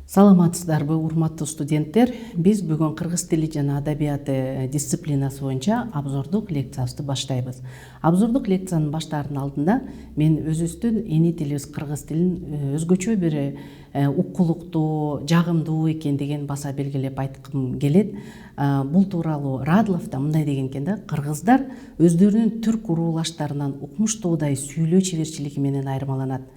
Саламатсыздарбы, урматтуу студенттер? Биз бүгүн кыргыз тили жана адабияты дисциплинасы боюнча обзордук лекциябызды баштайбыз. Обзордук лекциянын баштаардын алдында мен өзүбүздүн эни тилибиз кыргыз тилин өзгөчө бир уккулуктуу, жагымдуу экендигин баса белгилеп айткым келет. Бул тууралуу Радлов да мындай деген экен да: кыргыздар өздөрүнүн түрк уруулаштарынан укмуштуудай сүйлөө чеберчилиги менен айырмаланат.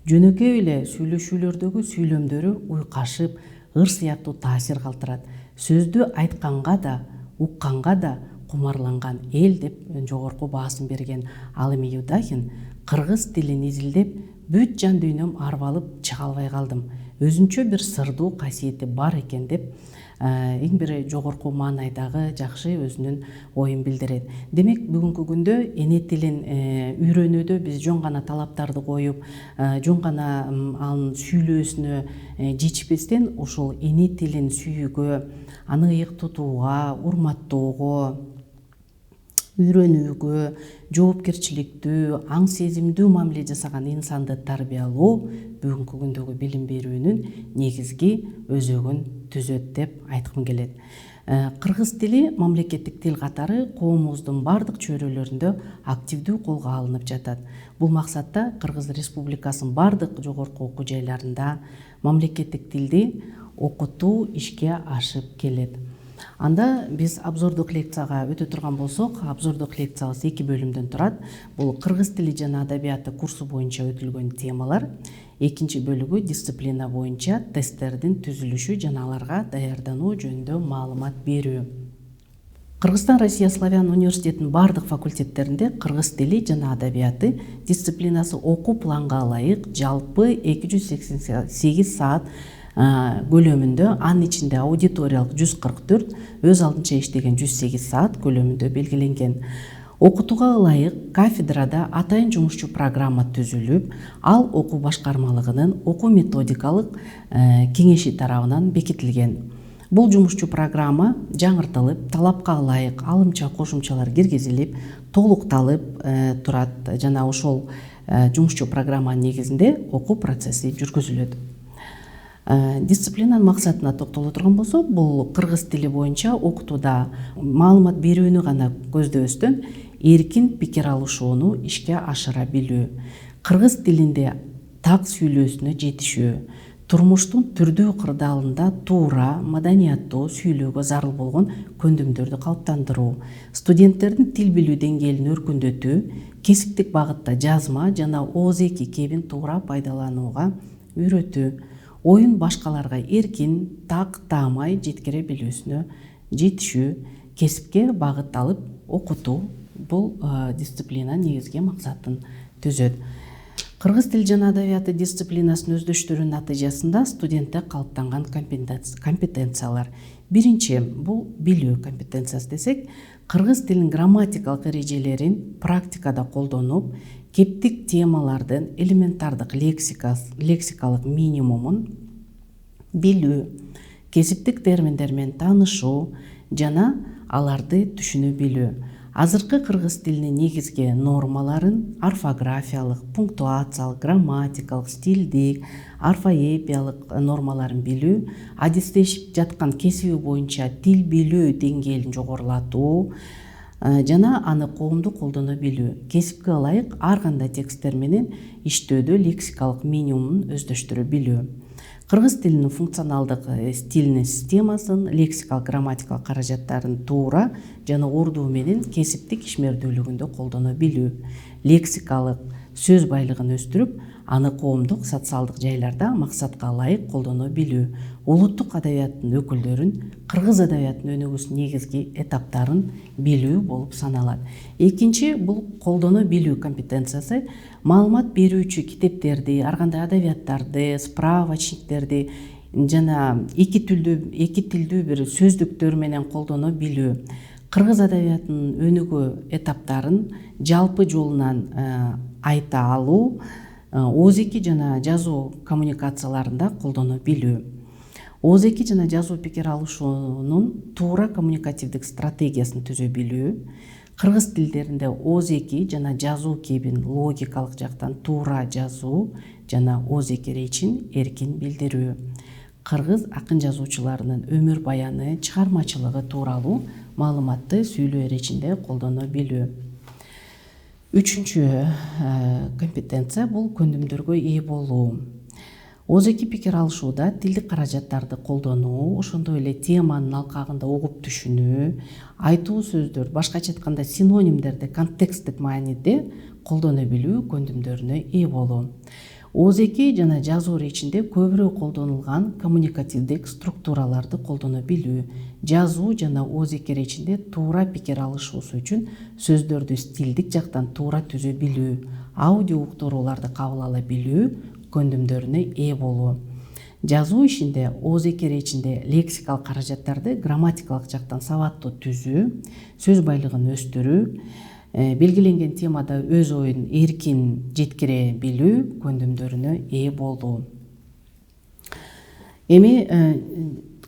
Жөнөкөй эле сүйлөшүүлөрдөгү сүйлөмдөрү уйкашып, ыр сыяктуу таасир калтырат. Сөздү айтканга да, укканга да кумарланган эл деп жогорку баасын берген. Ал эми Юдахин: кыргыз тилин изилдеп, бүт жан дүйнөм арбалып чыга албай калдым. Өзүнчө бир сырдуу касиети бар экен деп эң бир жогорку маанайдагы жакшы өзүнүн оюн билдирет. Демек, бүгүнкү күндө эне тилин үйрөнүүдө биз жөн гана талаптарды коюп, жөн гана анын сүйлөөсүнө жетишпестен, ушул эне тилин сүйүүгө, аны ыйык тутууга, урматтоого, үйрөнүүгө, жоопкерчиликтүү, аң сезимдүү мамиле жасаган инсанды тарбиялоо бүгүнкү күндөгү билим берүүнүн негизги өзөгүн түзөт деп айткым келет. Кыргыз тили мамлекеттик тил катары коомубуздун бардык чөйрөлөрүндө активдүү колго алынып жатат. Бул максатта Кыргыз Республикасынын бардык жогорку окуу жайларында мамлекеттик тилди окутуу ишке ашып келет. Анда биз обзордук лекцияга өтө турган болсок, обзордук лекциябыз 2 бөлүмдөн турат. Бул кыргыз тили жана адабияты курсу боюнча өтүлгөн темалар. Экинчи бөлүгү дисциплина боюнча тесттердин түзүлүшү жана аларга даярдануу жөнүндө маалымат берүү. Кыргызстан Россия Славян университетинин бардык факультеттеринде кыргыз тили жана адабияты дисциплинасы окуу планга ылайык жалпы 288 саат көлөмүндө, анын ичинде аудиториялык 144, өз алдынча иштеген 108 саат көлөмүндө белгиленген. Окутууга ылайык кафедрада атайын жумушчу программа түзүлүп, ал окуу башкармалыгынын окуу методикалык кеңеши тарабынан бекитилген. Бул жумушчу программа жаңыртылып, талапка ылайык алымча кошумчалар киргизилип, толукталып турат жана ошол жумушчу программанын негизинде окуу процесси жүргүзүлөт. Дисциплинанын максатына токтоло турган болсок, бул кыргыз тили боюнча окутууда маалымат берүүнү гана көздөбөстөн эркин пикир алышууну ишке ашыра билүү, кыргыз тилинде так сүйлөөсүнө жетишүү, турмуштун түрдүү кырдаалында туура, маданияттуу сүйлөөгө зарыл болгон көндүмдөрдү калыптандыруу, студенттердин тил билүү деңгээлин өркүндөтүү, кесиптик багытта жазма жана ооз-эки кебин туура пайдаланууга үйрөтүү, оюн башкаларга эркин, так таамай жеткире билүүсүнө жетишүү, кесипке багыт алып окутуу. Бул дисциплинанын негизги максатын түзөт. Кыргыз тили жана адабияты дисциплинасынын өздөштүрүүнүн натыйжасында студентте калыптанган компетенциялар. Биринчи, бул билүү компетенциясы десек, кыргыз тилинин грамматикалык эрежелерин практикада колдонуп, кептик темалардын элементардык лексикалык минимумун билүү, кесиптик терминдер менен таанышуу жана аларды түшүнө билүү. Азыркы кыргыз тилинин негизги нормаларын орфографиялык, пунктуациялык, грамматикалык, стилдик, орфоэпиялык нормаларын билүү, адистешип жаткан кесиби боюнча тил билүү деңгээлин жогорулатуу жана аны коомдо колдоно билүү, кесипке ылайык ар кандай тексттер менен иштөөдө лексикалык минимумун өздөштүрө билүү, кыргыз тилинин функционалдык стилинин системасын, лексикалык грамматикалык каражаттарын туура жана ордуу менен кесиптик ишмердүүлүгүндө колдоно билүү, лексикалык сөз байлыгын өстүрүп, аны коомдук социалдык жайларда максатка ылайык колдоно билүү, улуттук адабияттын өкүлдөрүн, кыргыз адабиятынын өнүгүүсүнүн негизги этаптарын билүү болуп саналат. Экинчи, бул колдоно билүү компетенциясы маалымат берүүчү китептерди, ар кандай адабияттарды, справочниктерди жана эки тилдүү бир сөздүктөр менен колдоно билүү, кыргыз адабиятынын өнүгүү этаптарын жалпы жолунан айта алуу, ооз-эки жана жазуу коммуникацияларында колдоно билүү, ооз-эки жана жазуу пикир алышуунун туура коммуникативдик стратегиясын түзө билүү, кыргыз тилдеринде ооз-эки жана жазуу кебин логикалык жактан туура жазуу жана ооз-эки речин эркин билдирүү, кыргыз акын жазуучуларынын өмүр баяны, чыгармачылыгы тууралуу маалыматты сүйлөө эрежинде колдоно билүү. Үчүнчү компетенция бул көндүмдөргө ээ болуу. Оозеки пикир алышууда тилдик каражаттарды колдонуу, ошондой эле теманын алкагында угуп түшүнүү, айтуу сөздөр, башкача айтканда синонимдерди контексттик мааниде колдоно билүү көндүмдөрүнө ээ болуу. Оозеки жана жазуу эрежинде көбүрөөк колдонулган коммуникативдик структураларды колдоно билүү, жазуу жана оозеки эрежинде туура пикир алышуусу үчүн сөздөрдү стилдик жактан туура түзө билүү, аудио уктурууларды кабыл ала билүү көндүмдөрүнө ээ болуу. Жазуу ишинде оозеки эрежинде лексикалык каражаттарды грамматикалык жактан сабаттуу түзүү, сөз байлыгын өстүрүү, белгиленген темада өз оюн эркин жеткире билүү көндүмдөрүнө ээ болуу. Эми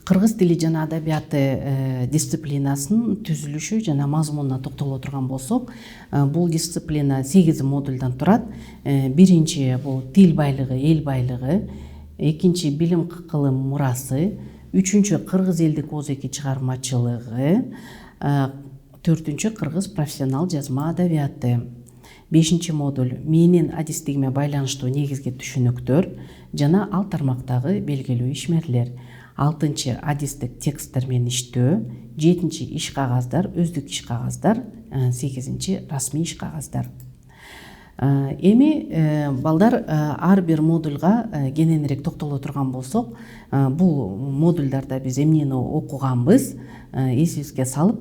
кыргыз тили жана адабияты дисциплинасынын түзүлүшү жана мазмунуна токтоло турган болсок, бул дисциплина 8 модульдан турат. Биринчи бул тил байлыгы, эл байлыгы, экинчи билим кылым мурасы, үчүнчү кыргыз элдик оозеки чыгармачылыгы, төртүнчү кыргыз профессионал жазма адабияты. Бешинчи модуль менин адистигиме байланыштуу негизги түшүнүктөр жана ал тармактагы белгилүү ишмерлер. Алтынчы адистик тексттер менен иштөө, жетинчи иш кагаздар, өздүк иш кагаздар, сегизинчи расмий иш кагаздар. Эми балдар ар бир модульга кененирээк токтоло турган болсок, бул модульдарда биз эмнени окуганбыз эсибизге салып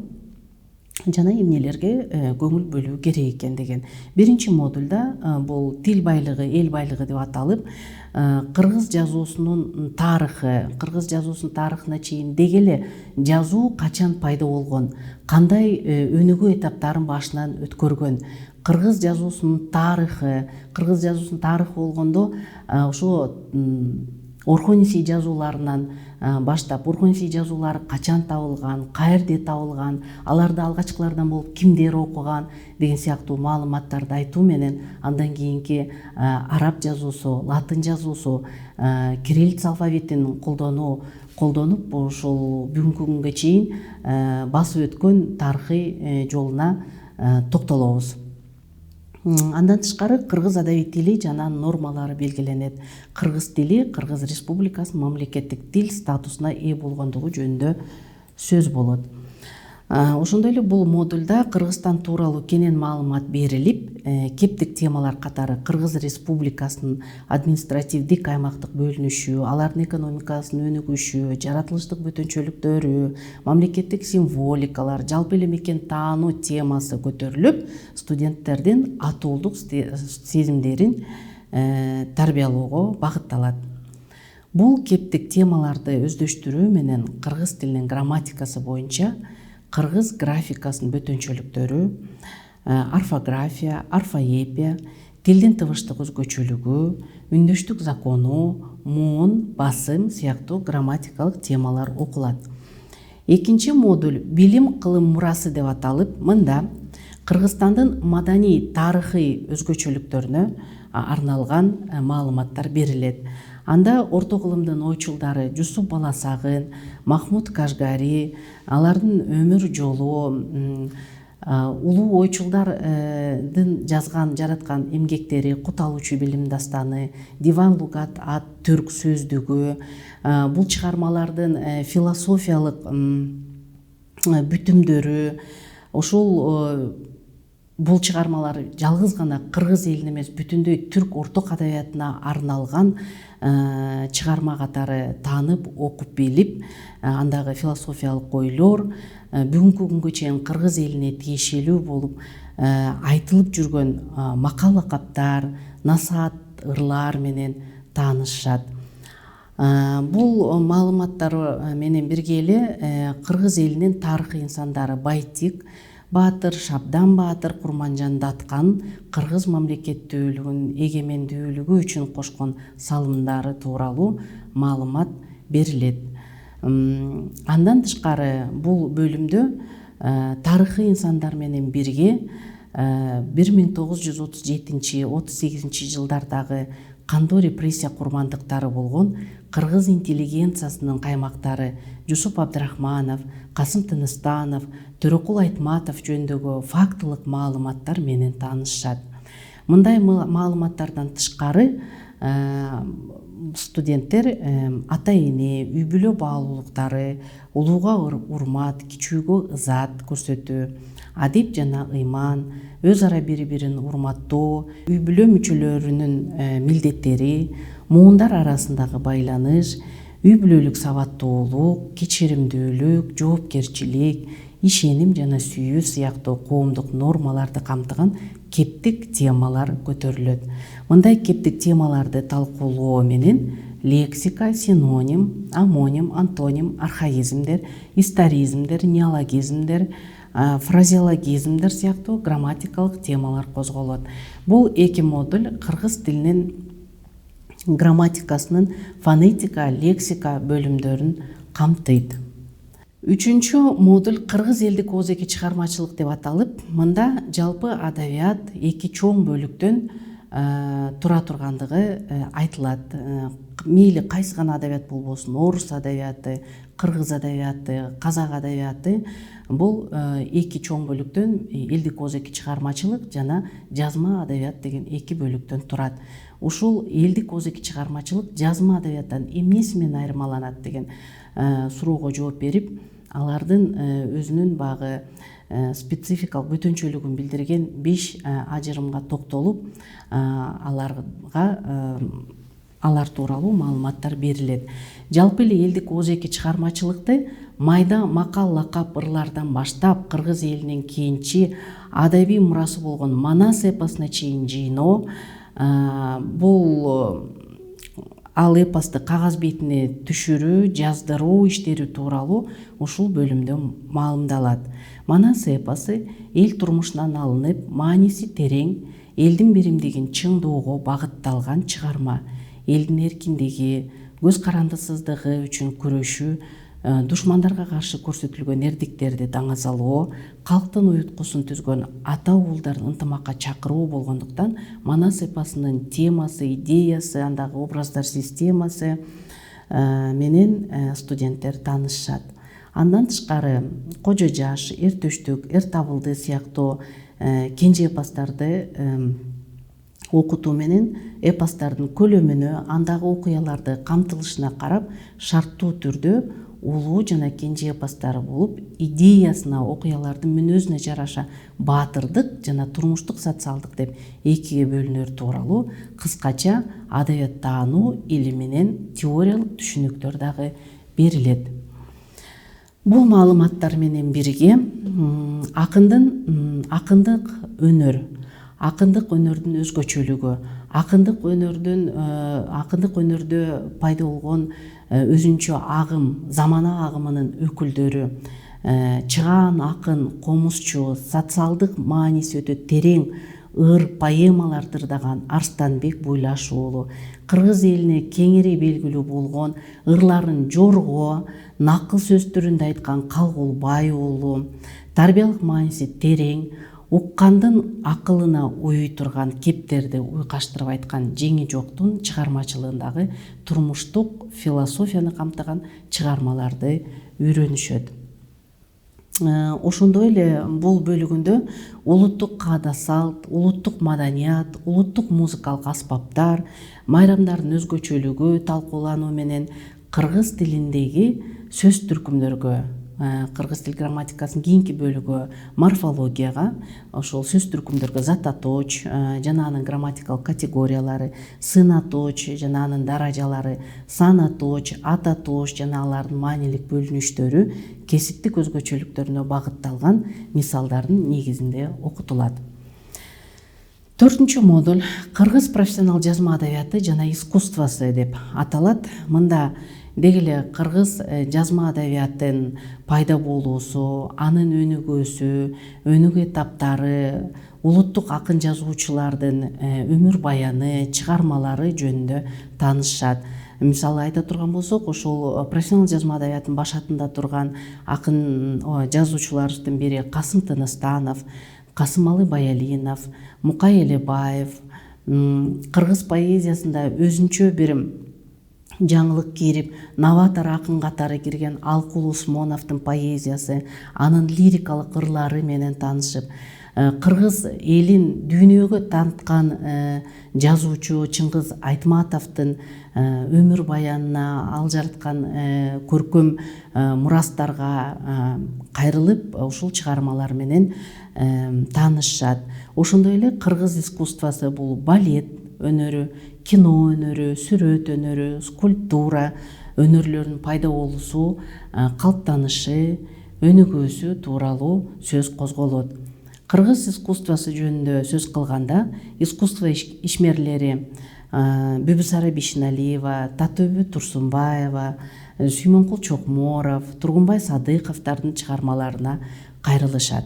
жана эмнелерге көңүл бөлүү керек экен деген. Биринчи модульда бул тил байлыгы, эл байлыгы деп аталып, кыргыз жазуусунун тарыхы, кыргыз жазуусунун тарыхына чейин деги эле жазуу качан пайда болгон, кандай өнүгүү этаптарын башынан өткөргөн, кыргыз жазуусунун тарыхы, кыргыз жазуусунун тарыхы болгондо ошо Орхон-Несей жазууларынан баштап, Орхон-Несей жазуулары качан табылган, каерде табылган, аларды алгачкылардан болуп кимдер окуган деген сыяктуу маалыматтарды айтуу менен андан кийинки араб жазуусу, латын жазуусу, кириллица алфавитин колдонуп ошол бүгүнкү күнгө чейин басып өткөн тарыхый жолуна токтолобуз. Андан тышкары кыргыз адабий тили жана нормалары белгиленет. Кыргыз тили Кыргыз Республикасынын мамлекеттик тил статусуна ээ болгондугу жөнүндө сөз болот. Ошондой эле бул модульда Кыргызстан тууралуу кенен маалымат берилип, кептик темалар катары Кыргыз Республикасынын административдик аймактык бөлүнүшү, алардын экономикасынын өнүгүшү, жаратылыштык бүтүнчөлүктөрү, мамлекеттик символикалар, жалпы эле мекен таануу темасы көтөрүлүп, студенттердин атуулдук сезимдерин тарбиялоого багытталат. Бул кептик темаларды өздөштүрүү менен кыргыз тилинин грамматикасы боюнча кыргыз графикасынын бүтүнчөлүктөрү, орфография, орфоэпия, тилдин тыбыштык өзгөчөлүгү, үндөштүк закону, муун, басым сыяктуу грамматикалык темалар окулат. Экинчи модуль билим кылым мурасы деп аталып, мында Кыргызстандын маданий тарыхый өзгөчөлүктөрүнө арналган маалыматтар берилет. Анда орто кылымдын ойчулдары Жусуп Баласагын, Махмуд Кажгари, алардын өмүр жолу, улуу ойчулдардын жараткан эмгектери, Кут алуучу билим дастаны, Диван Лугат ат түрк сөздүгү, бул чыгармалардын философиялык бүтүмдөрү, ошол бул чыгармалар жалгыз гана кыргыз элине эмес, бүтүндөй түрк орток адабиятына арналган чыгарма катары таанып, окуп билип, андагы философиялык ойлор бүгүнкү күнгө чейин кыргыз элине тиешелүү болуп айтылып жүргөн макал лакаптар, насаат ырлар менен таанышышат. Бул маалыматтар менен бирге эле кыргыз элинин тарыхый инсандары Байтик Баатыр, Шабдан Баатыр, Курманжан Даткан кыргыз мамлекеттүүлүгүнүн эгемендүүлүгү үчүн кошкон салымдары тууралуу маалымат берилет. Андан тышкары бул бөлүмдө тарыхый инсандар менен бирге 1937-38 жылдардагы кандуу репрессия курмандыктары болгон кыргыз интеллигенциясынын каймактары Жусуп Абдрахманов, Касым Тыныстанов, Төрөкул Айтматов жөнүндөгү фактылык маалыматтар менен таанышышат. Мындай маалыматтардан тышкары студенттер ата эне, үй бүлө баалуулуктары, улууга урмат, кичүүгө ызат көрсөтүү, адеп жана ыйман, өз ара бири-бирин урматтоо, үй бүлө мүчөлөрүнүн милдеттери, муундар арасындагы байланыш, үй бүлөлүк сабаттуулук, кечиримдүүлүк, жоопкерчилик, ишеним жана сүйүү сыяктуу коомдук нормаларды камтыган кептик темалар көтөрүлөт. Мындай кептик темаларды талкуулоо менен лексика, синоним, амоним, антоним, архаизмдер, историзмдер, неологизмдер, фразеологизмдер сыяктуу грамматикалык темалар козголот. Бул эки модуль кыргыз тилинин грамматикасынын фонетика, лексика бөлүмдөрүн камтыйт. Үчүнчү модуль кыргыз элдик оозеки чыгармачылык деп аталып, мында жалпы адабият эки чоң бөлүктөн тура тургандыгы айтылат. Мейли кайсы гана адабият болбосун, орус адабияты, кыргыз адабияты, казак адабияты, бул эки чоң бөлүктөн элдик оозеки чыгармачылык жана жазма адабият деген эки бөлүктөн турат. Ушул элдик оозеки чыгармачылык жазма адабияттан эмнеси менен айырмаланат деген суроого жооп берип, алардын өзүнүн багы спецификалык бөтөнчөлүгүн билдирген 5 ажырымга токтолуп, алар тууралуу маалыматтар берилет. Жалпы эле элдик оозеки чыгармачылыкты майда макал лакап ырлардан баштап кыргыз элинин кийинчи адабий мурасы болгон Манас эпосуна чейин жыйноо, бул ал эпосты кагаз бетине түшүрүү, жаздыруу иштери тууралуу ушул бөлүмдө маалымдалат. Манас эпосу эл турмушунан алынып, мааниси терең, элдин биримдигин чыңдоого багытталган чыгарма. Элдин эркиндиги, көз карандысыздыгы үчүн күрөшүү, душмандарга каршы көрсөтүлгөн эрдиктерди даңазалоо, калктын уюткусун түзгөн ата уулдарын ынтымакка чакыруу болгондуктан Манас эпосунун темасы, идеясы, андагы образдар системасы менен студенттер таанышышат. Андан тышкары Кожо жаш, Эр төштүк, Эр табылды сыяктуу кенже эпостарды окутуу менен эпостардын көлөмүнө, андагы окуяларды камтылышына карап, шарттуу түрдө улуу жана кенже эпостары болуп, идеясына, окуялардын мүнөзүнө жараша баатырдык жана турмуштук социалдык деп экиге бөлүнөр тууралуу кыскача адабият таануу илиминен теориялык түшүнүктөр дагы берилет. Бул маалыматтар менен бирге акындык өнөрдүн өзгөчөлүгү, акындык өнөрдө пайда болгон өзүнчө агым, замана агымынын өкүлдөрү, чыгаан акын, комузчу, социалдык мааниси өтө терең ыр поэмалар тырдаган Арстанбек Буйлаш уулу, кыргыз элине кеңири белгилүү болгон ырларын жорго, накыл сөз түрүндө айткан Калгулбай уулу, тарбиялык мааниси терең, уккандын акылына уюй турган кептерди уйкаштырып айткан Жеңи Жоктун чыгармачылыгындагы турмуштук философияны камтыган чыгармаларды үйрөнүшөт. Ошондой эле бул бөлүгүндө улуттук каада салт, улуттук маданият, улуттук музыкалык аспаптар, майрамдардын өзгөчөлүгү талкуулануу менен кыргыз тилиндеги сөз түркүмдөргө, кыргыз тил грамматикасынын кийинки бөлүгү морфологияга, ошол сөз түркүмдөргө зататоч жана анын грамматикалык категориялары, сынаточ жана анын даражалары, санаточ, ататоч жана алардын маанилик бөлүнүштөрү кесиптик өзгөчөлүктөрүнө багытталган мисалдардын негизинде окутулат. 4-чү модуль кыргыз профессионал жазма адабияты жана искусствосы деп аталат. Мында деги эле кыргыз жазма адабиятынын пайда болуусу, анын өнүгүүсү, өнүгүү этаптары, улуттук акын жазуучулардын өмүр баяны, чыгармалары жөнүндө таанышышат. Мисалы айта турган болсок, ушул профессионал жазма адабиятынын башатында турган акын жазуучулардын бири Касым Тыныстанов, Касымалы Баялинов, Мукай Элебаев, Кыргыз поэзиясында өзүнчө бир жаңылык кирип, новатор акын катары кирген Алкул Усмоновдун поэзиясы, анын лирикалык ырлары менен таанышып, кыргыз элин дүйнөгө тааныткан жазуучу Чыңгыз Айтматовдун өмүр баянына, ал жараткан көркөм мурастарга кайрылып, ушул чыгармалар менен таанышат. Ошондой эле кыргыз искусствосу бул балет өнөрү, кино өнөрү, сүрөт өнөрү, скульптура өнөрлөрүнүн пайда болуусу, калыптанышы, өнүгүүсү тууралуу сөз козголот. Кыргыз искусствосу жөнүндө сөз кылганда, искусство ишмерлери Бүбүсара Бишеналиева, Татөбү Турсунбаева, Сүймөнкул Чокморов, Тургунбай Садыковдардын чыгармаларына кайрылышат.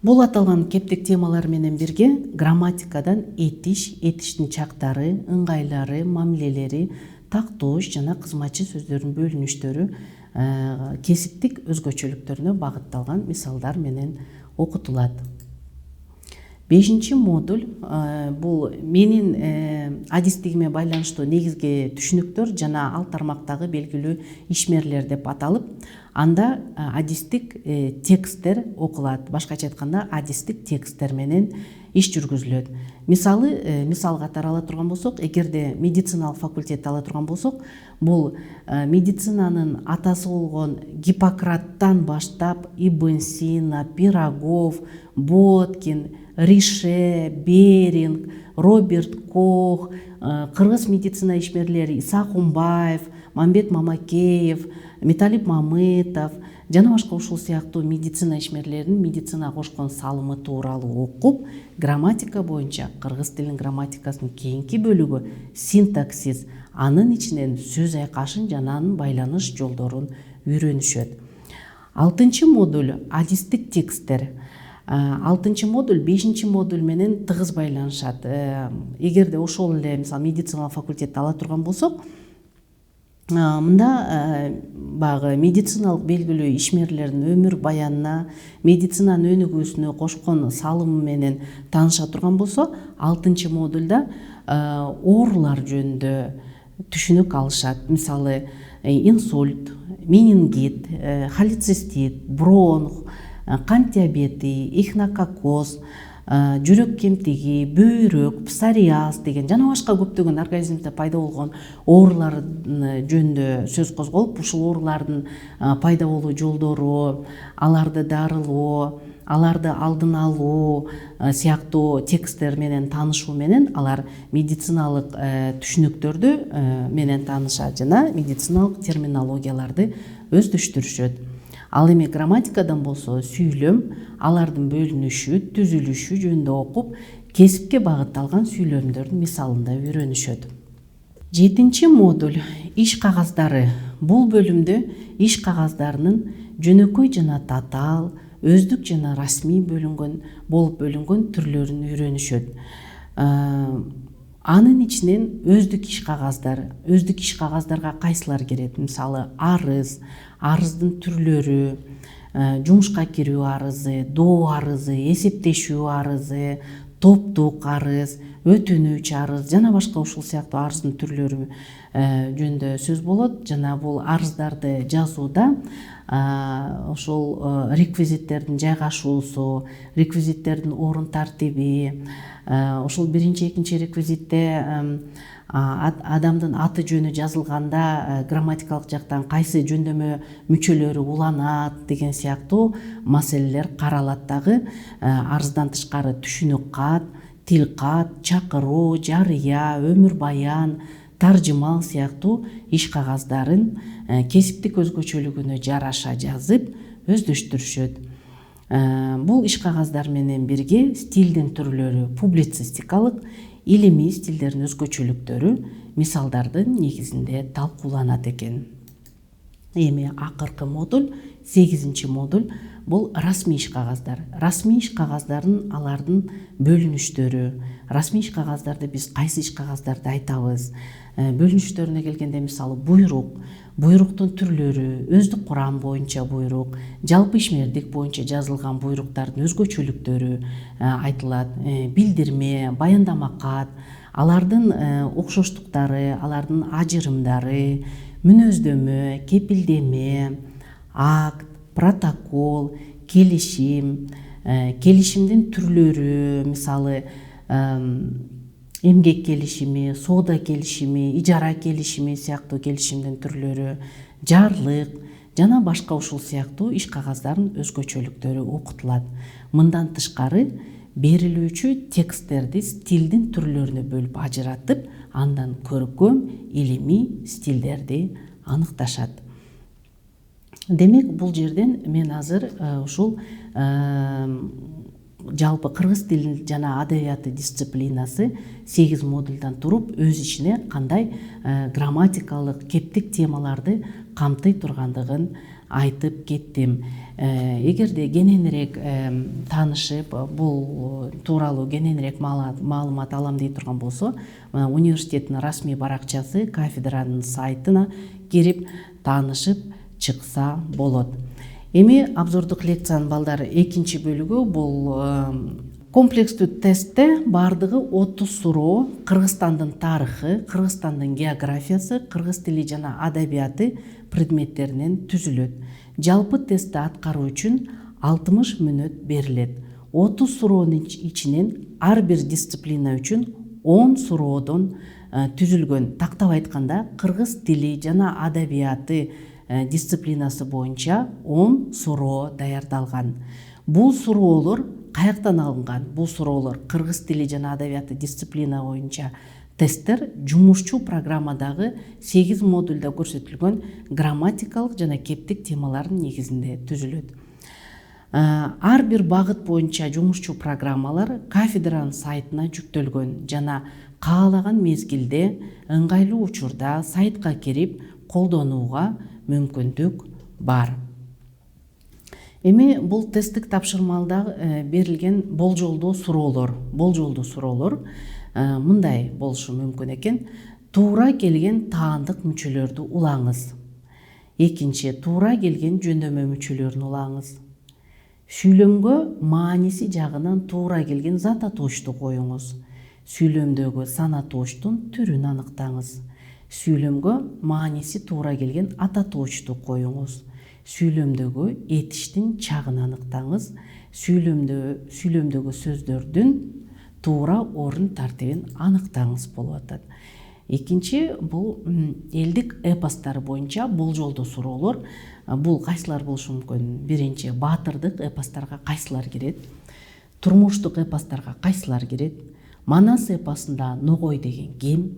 Бул аталган кептик темалар менен бирге грамматикадан этиштин чактары, ыңгайлары, мамилелери, тактоош жана кызматчы сөздөрдүн бөлүнүштөрү кесиптик өзгөчөлүктөрүнө багытталган мисалдар менен окутулат. 5 модуль бул менин адистигиме байланыштуу негизги түшүнүктөр жана ал тармактагы белгилүү ишмерлер деп аталып, анда адистик тексттер окулат. Башкача айтканда, адистик тексттер менен иш жүргүзүлөт. Мисал катары ала турган болсок, эгерде медициналык факультетти ала турган болсок, бул медицинанын атасы болгон Гиппократтан баштап Ибн Сина, Пирогов, Боткин, Рише, Беринг, Роберт Кох, кыргыз медицина ишмерлери Исаак Умбаев, Мамбет Мамакеев, Металип Мамытов жана башка ушул сыяктуу медицина ишмерлеринин медицинага кошкон салымы тууралуу окуп, грамматика боюнча кыргыз тилинин грамматикасынын кийинки бөлүгү синтаксис, анын ичинен сөз айкашын жана анын байланыш жолдорун үйрөнүшөт. 6 модуль адистик тексттер. 6 модуль 5 модуль менен тыгыз байланышат. Эгерде ошол эле мисалы медициналык факультетти ала турган болсок, мында багы медициналык белгилүү ишмерлердин өмүр баянына, медицинанын өнүгүүсүнө кошкон салымы менен тааныша турган болсо, 6 модульда оорулар жөнүндө түшүнүк алышат. Мисалы инсульт, менингит, холецистит, бронх, кант диабети, эхинококоз, жүрөк кемтиги, бөйрөк, псориаз деген жана башка көптөгөн организмде пайда болгон оорулар жөнүндө сөз козголуп, ушул оорулардын пайда болуу жолдору, аларды дарылоо, аларды алдын алуу сыяктуу тексттер менен таанышуу менен алар медициналык түшүнүктөрдү менен таанышат жана медициналык терминологияларды өздөштүрүшөт. Ал эми грамматикадан болсо сүйлөм, алардын бөлүнүшү, түзүлүшү жөнүндө окуп, кесипке багытталган сүйлөмдөрдүн мисалын да үйрөнүшөт. 7 модуль иш кагаздары. Бул бөлүмдө иш кагаздарынын жөнөкөй жана татаал, өздүк жана расмий болуп бөлүнгөн түрлөрүн үйрөнүшөт. Анын ичинен өздүк иш кагаздарга кайсылар кирет? Мисалы арыз, арыздын түрлөрү, жумушка кирүү арызы, доо арызы, эсептешүү арызы, топтук арыз, өтүнүч арыз жана башка ушул сыяктуу арыздын түрлөрү жөнүндө сөз болот. Жана бул арыздарды жазууда ошол реквизиттердин жайгашуусу, реквизиттердин орун тартиби, ошол 1-2 реквизитте адамдын аты жөнү жазылганда грамматикалык жактан кайсы жөндөмө мүчөлөрү уланат деген сыяктуу маселелер каралат дагы. Арыздан тышкары түшүнүк кат, тил кат, чакыруу, жарыя, өмүр баян, таржымал сыяктуу иш кагаздарын кесиптик өзгөчөлүгүнө жараша жазып өздөштүрүшөт. Бул иш кагаздар менен бирге стилдин түрлөрү, публицистикалык, илимий стилдердин өзгөчөлүктөрү мисалдардын негизинде талкууланат экен. Эми акыркы модуль, 8 модуль. бул расмий иш кагаздар. Расмий иш кагаздарын алардын бөлүнүштөрү. Расмий иш кагаздарды биз кайсы иш кагаздарды айтабыз? Бөлүнүштөрүнө келгенде мисалы буйрук, буйруктун түрлөрү, өздүк курам боюнча буйрук, жалпы ишмердик боюнча жазылган буйруктардын өзгөчөлүктөрү айтылат. Билдирме, баяндама кат, алардын окшоштуктары, алардын ажырымдары, мүнөздөмө, кепилдеме, акт, протокол, келишим, келишимдин түрлөрү, мисалы эмгек келишими, соода келишими, ижара келишими сыяктуу келишимдин түрлөрү, жарлык жана башка ушул сыяктуу иш кагаздардын өзгөчөлүктөрү окутулат. Мындан тышкары берилүүчү тексттерди стилдин түрлөрүнө бөлүп ажыратып, андан көркөм, илимий стилдерди аныкташат. Демек, бул жерден мен азыр ушул жалпы кыргыз тили жана адабияты дисциплинасы 8 модульдан туруп өз ичине кандай грамматикалык, кептик темаларды камтый тургандыгын айтып кеттим. Эгерде кененирээк таанышып, бул тууралуу кененирээк маалымат алам дей турган болсо, университеттин расмий баракчасы, кафедранын сайтына кирип таанышып чыкса болот. Эми обзордук лекциянын балдары экинчи бөлүгү бул комплекстүү тестте бардыгы 30 суроо Кыргызстандын тарыхы, Кыргызстандын географиясы, кыргыз тили жана адабияты предметтеринен түзүлөт. Жалпы тестти аткаруу үчүн 60 мүнөт берилет. 30 суроонун ичинен ар бир дисциплина үчүн 10 суроодон түзүлгөн. Тактап айтканда, кыргыз тили жана адабияты дисциплинасы боюнча 10 суроо даярдалган. Бул суроолор каяктан алынган? Бул суроолор кыргыз тили жана адабияты дисциплина боюнча тесттер жумушчу программадагы 8 модульда көрсөтүлгөн грамматикалык жана кептик темалардын негизинде түзүлөт. Ар бир багыт боюнча жумушчу программалар кафедранын сайтына жүктөлгөн жана каалаган мезгилде, ыңгайлуу учурда сайтка кирип колдонууга мүмкүндүк бар. Эми бул тесттик тапшырмалда берилген болжолдуу суроолор мындай болушу мүмкүн экен. Туура келген таандык мүчөлөрдү улаңыз. Экинчи, туура келген жөндөмө мүчөлөрүн улаңыз. Сүйлөмгө мааниси жагынан туура келген зататоошту коюңуз. Сүйлөмдөгү санатооштун түрүн аныктаңыз. Сүйлөмгө мааниси туура келген ататоочту коюңуз. Сүйлөмдөгү этиштин чагын аныктаңыз. Сүйлөмдөгү сөздөрдүн туура орун тартибин аныктаңыз болуп атат. Экинчи, бул элдик эпостор боюнча болжолдуу суроолор. Бул кайсылар болушу мүмкүн? Биринчи, баатырдык эпосторго кайсылар кирет? Турмуштук эпосторго кайсылар кирет? Манас эпосунда Ногой деген ким?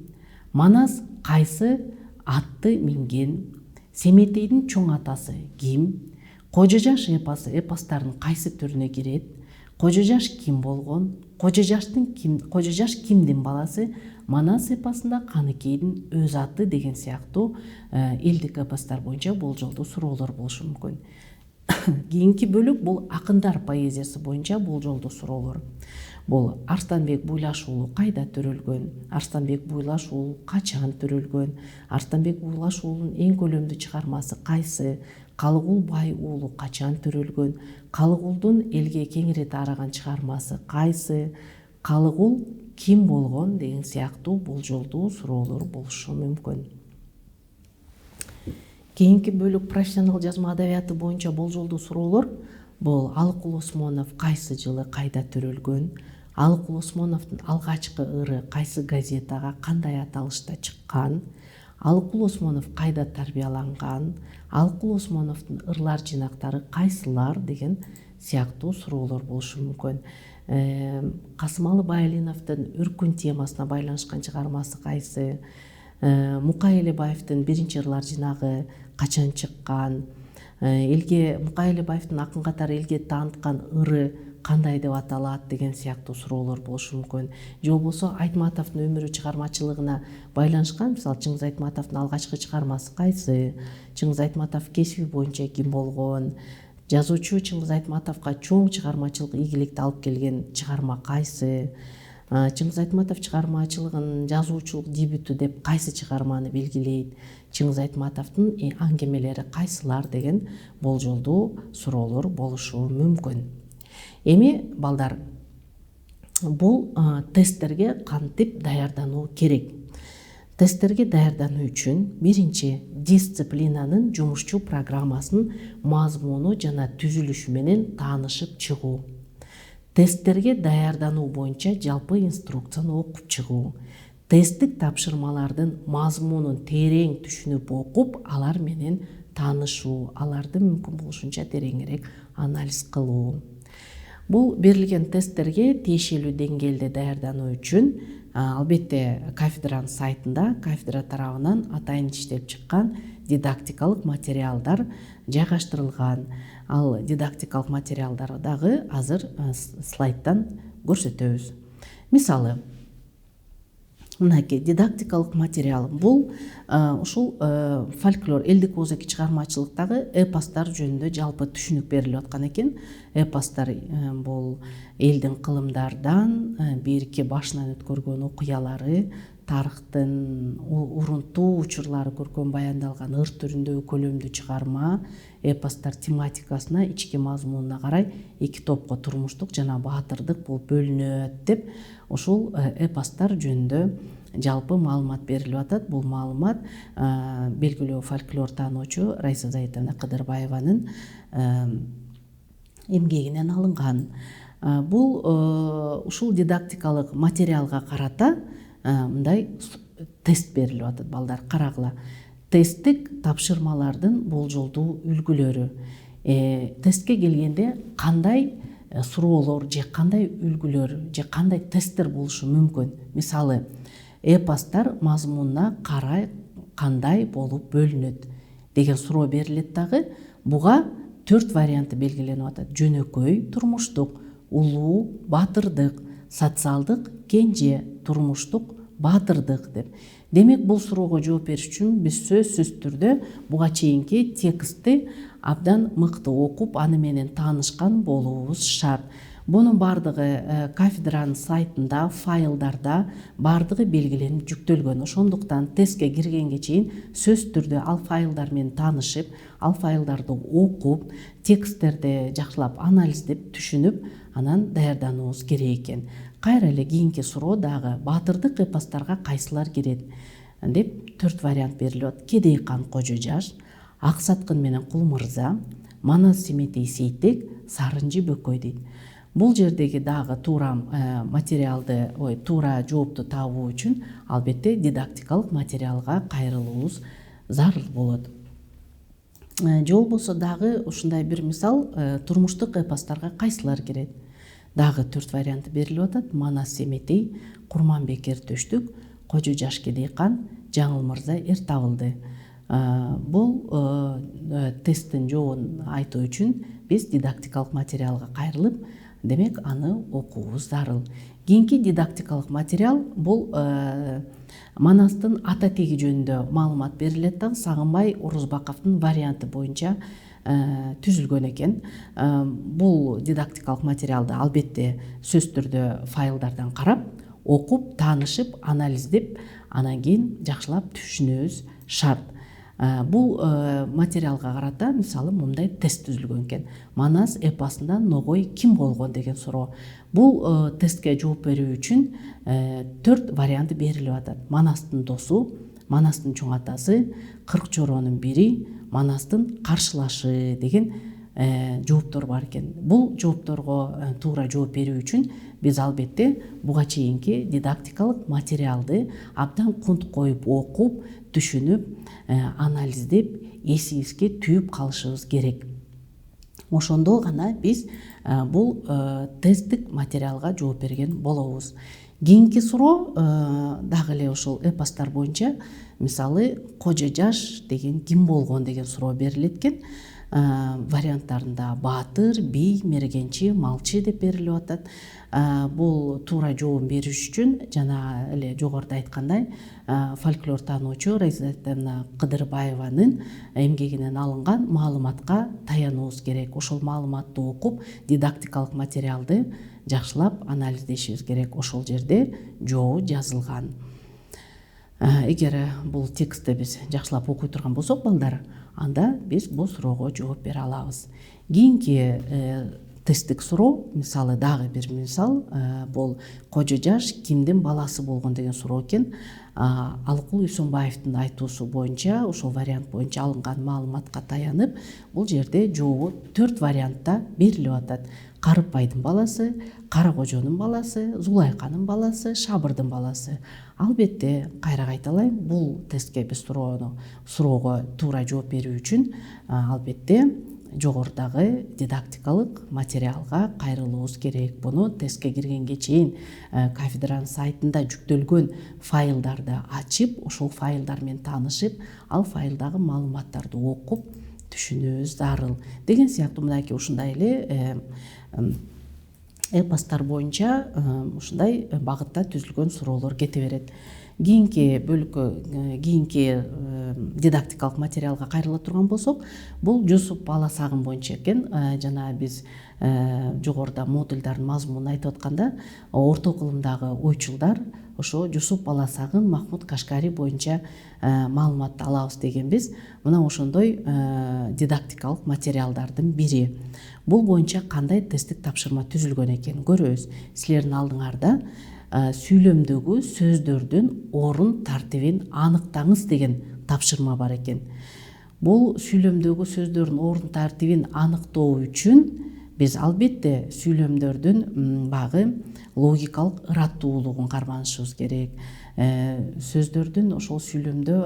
Манас кайсы атты минген? Семетейдин чоң атасы ким? Кожо жаш эпостардын кайсы түрүнө кирет? Кожо жаш ким болгон? Кожо жаш кимдин баласы? Манас эпосунда Каныкейдин өз аты деген сыяктуу элдик эпостор боюнча болжолдуу суроолор болушу мүмкүн. Кийинки бөлүк бул акындар поэзиясы боюнча болжолдуу суроолор. Бул Арстанбек Буйлаш уулу кайда төрөлгөн? Арстанбек Буйлаш уулу качан төрөлгөн? Арстанбек Буйлаш уулунун эң көлөмдүү чыгармасы кайсы? Калыгул Бай уулу качан төрөлгөн? Калыгулдун элге кеңири тараган чыгармасы кайсы? Калыгул ким болгон деген сыяктуу болжолдуу суроолор болушу мүмкүн. Кийинки бөлүк профессионал жазма адабияты боюнча болжолдуу суроолор. Бул Алыкул Осмонов кайсы жылы кайда төрөлгөн? Алыкул Осмоновдун алгачкы ыры кайсы газетага кандай аталышта чыккан? Алыкул Осмонов кайда тарбияланган? Алыкул Осмоновдун ырлар жинактары кайсылар деген сыяктуу суроолор болушу мүмкүн. Касымалы Байлиновдун Үркүн темасына байланышкан чыгармасы кайсы? Мукай Элебаевдин биринчи ырлар жинагы качан чыккан? Мукай Элебаевдин акын катары элге тааныткан ыры кандай деп аталат деген сыяктуу суроолор болушу мүмкүн. Же болбосо Айтматовдун өмүрү чыгармачылыгына байланышкан, мисалы Чыңгыз Айтматовдун алгачкы чыгармасы кайсы? Чыңгыз Айтматов кесиби боюнча ким болгон? Жазуучу Чыңгыз Айтматовго чоң чыгармачылык ийгиликти алып келген чыгарма кайсы? Чыңгыз Айтматов чыгармачылыгынын жазуучулук дебюту деп кайсы чыгарманы белгилейт? Чыңгыз Айтматовдун аңгемелери кайсылар деген болжолдуу суроолор болушу мүмкүн. Эми балдар, бул тесттерге кантип даярдануу керек? Тесттерге даярдануу үчүн биринчи дисциплинанын жумушчу программасынын мазмуну жана түзүлүшү менен таанышып чыгуу. Тесттерге даярдануу боюнча жалпы инструкцияны окуп чыгуу. Тесттик тапшырмалардын мазмунун терең түшүнүп окуп, алар менен таанышуу, аларды мүмкүн болушунча тереңирээк анализ кылуу. Бул берилген тесттерге тиешелүү деңгээлде даярдануу үчүн албетте кафедранын сайтында кафедра тарабынан атайын иштеп чыккан дидактикалык материалдар жайгаштырылган. Ал дидактикалык материалдарды дагы азыр слайдтан көрсөтөбүз. Мисалы, мынакей дидактикалык материал бул ушул фольклор, элдик оозеки чыгармачылыктагы эпостор жөнүндө жалпы түшүнүк берилип аткан экен. Эпостор бул элдин кылымдардан бирки башынан өткөргөн окуялары, тарыхтын урунттуу учурлары көркөм баяндалган ыр түрүндөгү көлөмдүү чыгарма. Эпостор тематикасына, ички мазмунуна карай эки топко турмуштук жана баатырдык бул бөлүнөт деп ушул эпостор жөнүндө жалпы маалымат берилип атат. Бул маалымат белгилүү фольклор таануучу Раиса Заитовна Кыдырбаеванын эмгегинен алынган. Бул ушул дидактикалык материалга карата мындай тест берилип атат. Балдар, карагыла. Тесттик тапшырмалардын болжолдуу үлгүлөрү. Тестке келгенде кандай суроолор же кандай үлгүлөр же кандай тесттер болушу мүмкүн? Мисалы, эпостор мазмунуна карай кандай болуп бөлүнөт деген суроо берилет дагы. Буга 4 варианты белгиленип атат. Жөнөкөй, турмуштук, улуу, баатырдык, социалдык, кенже, турмуштук, баатырдык деп. Демек, бул суроого жооп бериш үчүн биз сөзсүз түрдө буга чейинки текстти абдан мыкты окуп, аны менен таанышкан болуубуз шарт. Бунун бардыгы кафедранын сайтында, файлдарда бардыгы белгиленип жүктөлгөн. Ошондуктан тестке киргенге чейин сөзсүз түрдө ал файлдар менен таанышып, ал файлдарды окуп, тексттерди жакшылап анализдеп, түшүнүп, анан даярдануубуз керек экен. Кайра эле кийинки суроо дагы баатырдык эпостторго кайсылар кирет деп 4 вариант берилип атат. Кедей хан Кожо Жаш, Ак Саткын менен Кул Мырза, Манас Семетей Сейтек, Сарынжы Бөкөй дейт. Бул жердеги дагы туура материалды, туура жоопту табуу үчүн албетте дидактикалык материалга кайрылуубуз зарыл болот. Же болбосо дагы ушундай бир мисал, турмуштук эпостторго кайсылар кирет? Дагы 4 варианты берилип атат. Манас Семетей, Курманбек Эртөштүк, Кожо Жаш Кедей хан, Жаңыл Мырза Эр Табылды. Бул тесттин жообун айтуу үчүн биз дидактикалык материалга кайрылып, демек аны окуубуз зарыл. Кийинки дидактикалык материал бул Манастын ата теги жөнүндө маалымат берилет да, Сагынбай Орузбаковдун варианты боюнча түзүлгөн экен. Бул дидактикалык материалды албетте сөз түрдө файлдардан карап, окуп, таанышып, анализдеп, анан кийин жакшылап түшүнүүбүз шарт. Бул материалга карата мисалы мындай тест түзүлгөн экен. Манас эпосунда Ногой ким болгон деген суроо. Бул тестке жооп берүү үчүн 4 варианты берилип атат. Манастын досу, Манастын чоң атасы, Кырк чоронун бири, Манастын каршылашы деген жооптор бар экен. Бул жоопторго туура жооп берүү үчүн биз албетте буга чейинки дидактикалык материалды абдан кунт коюп окуп, түшүнүп, анализдеп, эсибизге түйүп калышыбыз керек. Ошондо гана биз бул тесттик материалга жооп берген болобуз. Кийинки суроо дагы эле ошол эпостор боюнча, мисалы Кожо Жаш деген ким болгон деген суроо берилет экен. варианттарында баатыр, бий, мергенчи, малчы деп берилип атат. Бул туура жообун бериш үчүн жана эле жогоруда айткандай фольклор таануучу Раиза Кыдырбаеванын эмгегинен алынган маалыматка таянуубуз керек. Ошол маалыматты окуп, дидактикалык материалды жакшылап анализдешибиз керек. Ошол жерде жообу жазылган. Эгер бул текстти биз жакшылап окуй турган болсок балдар, анда биз бул суроого жооп бере алабыз. Кийинки тесттик суроо, мисалы дагы бир мисал, бул кожо жаш кимдин баласы болгон деген суроо экен. Алыкул Үсөнбаевдин айтуусу боюнча, ошол вариант боюнча алынган маалыматка таянып, бул жерде жообу 4 вариантта берилип атат. Карыпбайдын баласы, Каракожонун баласы, Зулайканын баласы, Шабырдын баласы. Албетте, кайра кайталайм, бул тестке биз суроого туура жооп берүү үчүн албетте жогорудагы дидактикалык материалга кайрылуубуз керек. Буну тестке киргенге чейин кафедранын сайтында жүктөлгөн файлдарды ачып, ошол файлдар менен таанышып, ал файлдагы маалыматтарды окуп түшүнүүбүз зарыл. Деген сыяктуу мынакей ушундай эле эпостор боюнча ушундай багытта түзүлгөн суроолор кете берет. Кийинки бөлүккө, кийинки дидактикалык материалга кайрыла турган болсок, бул Жусуп Баласагын боюнча экен. Жана биз жогоруда модульдардын мазмунун айтып атканда, орто окулумдагы ойчулдар ошо Жусуп Баласагын Махмуд Кашкари боюнча маалыматты алабыз дегенбиз. Мына ошондой дидактикалык материалдардын бири. Бул боюнча кандай тесттик тапшырма түзүлгөн экенин көрөбүз. Силердин алдыңарда сүйлөмдөгү сөздөрдүн орун тартибин аныктаңыз деген тапшырма бар экен. Бул сүйлөмдөгү сөздөрдүн орун тартибин аныктоо үчүн биз албетте сүйлөмдөрдүн багы логикалык ыраттуулугун карманышыбыз керек. Сөздөрдүн ошол сүйлөмдө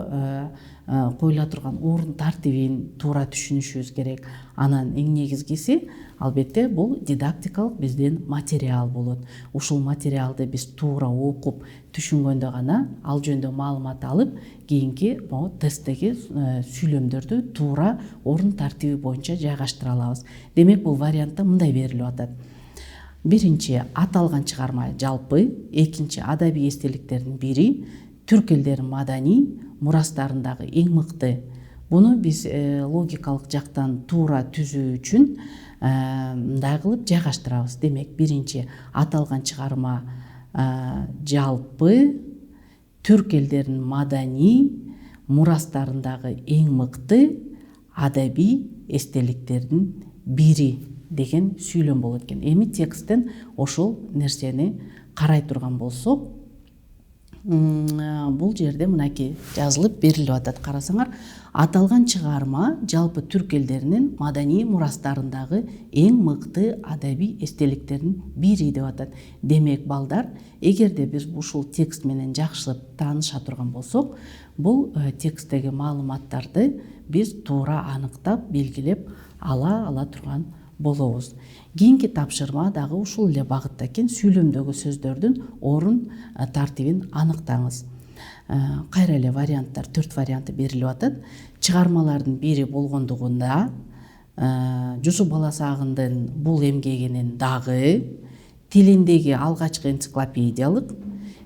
коюла турган орун тартибин туура түшүнүшүбүз керек. Анан эң негизгиси албетте бул дидактикалык биздин материал болот. Ушул материалды биз туура окуп түшүнгөндө гана ал жөнүндө маалымат алып, кийинки тесттеги сүйлөмдөрдү туура орун тартиби боюнча жайгаштыра алабыз. Демек бул вариантта мындай берилип атат. Биринчи аталган чыгарма жалпы, экинчи адабий эстеликтердин бири, түрк элдеринин маданий мурастарындагы эң мыкты. Буну биз логикалык жактан туура түзүү үчүн мындай кылып жайгаштырабыз. Демек, биринчи аталган чыгарма жалпы, түрк элдеринин маданий мурастарындагы эң мыкты адабий эстеликтердин бири деген сүйлөм болот экен. Эми тексттен ошол нерсени карай турган болсок, бул жерде мынакей жазылып берилип атат. Карасаңар, аталган чыгарма жалпы түрк элдеринин маданий мурастарындагы эң мыкты адабий эстеликтердин бири деп атат. Демек, балдар, эгерде биз ушул текст менен жакшылап тааныша турган болсок, бул тексттеги маалыматтарды биз туура аныктап, белгилеп ала турган болобуз. Кийинки тапшырма дагы ушул эле багытта экен. Сүйлөмдөгү сөздөрдүн орун тартибин аныктаңыз. Кайра эле варианттар, 4 варианты берилип атат. Чыгармалардын бири болгондугунда Жусуп Баласагындын бул эмгегинин дагы тилиндеги алгачкы энциклопедиялык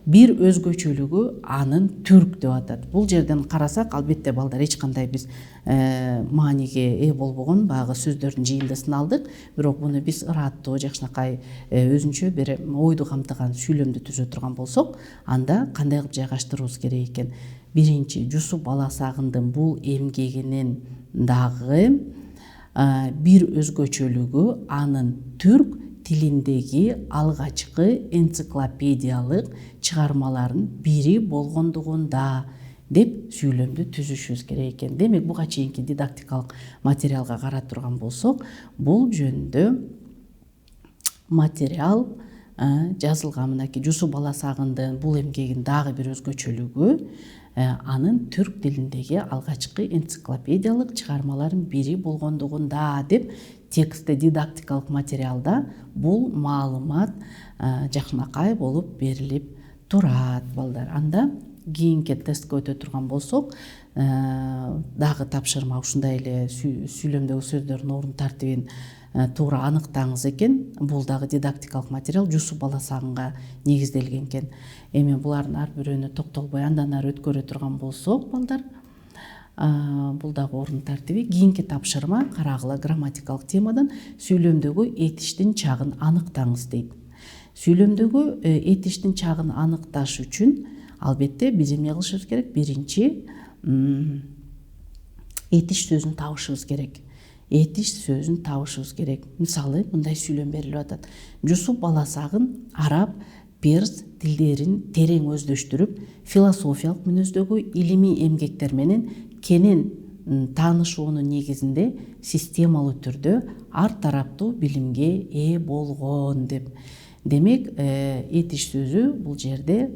бир өзгөчөлүгү анын түрк деп атат. Бул жерден карасак, албетте балдар, эч кандай биз мааниге ээ болбогон багы сөздөрдүн жыйындысын алдык, бирок буну биз ыраттуу, жакшынакай өзүнчө бир ойду камтыган сүйлөмдү түзө турган болсок, анда кандай кылып жайгаштырабыз керек экен? Биринчи, Жусуп Баласагындын бул эмгегинин дагы бир өзгөчөлүгү анын түрк тилиндеги алгачкы энциклопедиялык чыгармалардын бири болгондугунда деп сүйлөмдү түзүшүбүз керек экен. Демек, буга чейинки дидактикалык материалга карап турган болсок, бул жөнүндө материал жазылган. Мынакей Жусуп Баласагындын бул эмгегинин дагы бир өзгөчөлүгү анын түрк тилиндеги алгачкы энциклопедиялык чыгармалардын бири болгондугунда деп текстте, дидактикалык материалда бул маалымат жакшынакай болуп берилип турат балдар. Анда кийинки тестке өтө турган болсок, дагы тапшырма ушундай эле сүйлөмдөгү сөздөрдүн орун тартибин туура аныктаңыз экен. Бул дагы дидактикалык материал Жусуп Баласагынга негизделген экен. Эми булардын ар бирөөнү токтолбой андан ары өткөрө турган болсок балдар, бул дагы орун тартиби. Кийинки тапшырма карагыла грамматикалык темадан сүйлөмдөгү этиштин чагын аныктаңыз дейт. Сүйлөмдөгү этиштин чагын аныкташ үчүн албетте биз эмне кылышыбыз керек? Биринчи этиш сөзүн табышыбыз керек. Этиш сөзүн табышыбыз керек. Мисалы, мындай сүйлөм берилип атат. Жусуп Баласагын араб, перс тилдерин терең өздөштүрүп, философиялык мүнөздөгү илимий эмгектер менен кенен таанышуунун негизинде системалуу түрдө ар тараптуу билимге ээ болгон деп. Демек, этиш сөзү бул жерде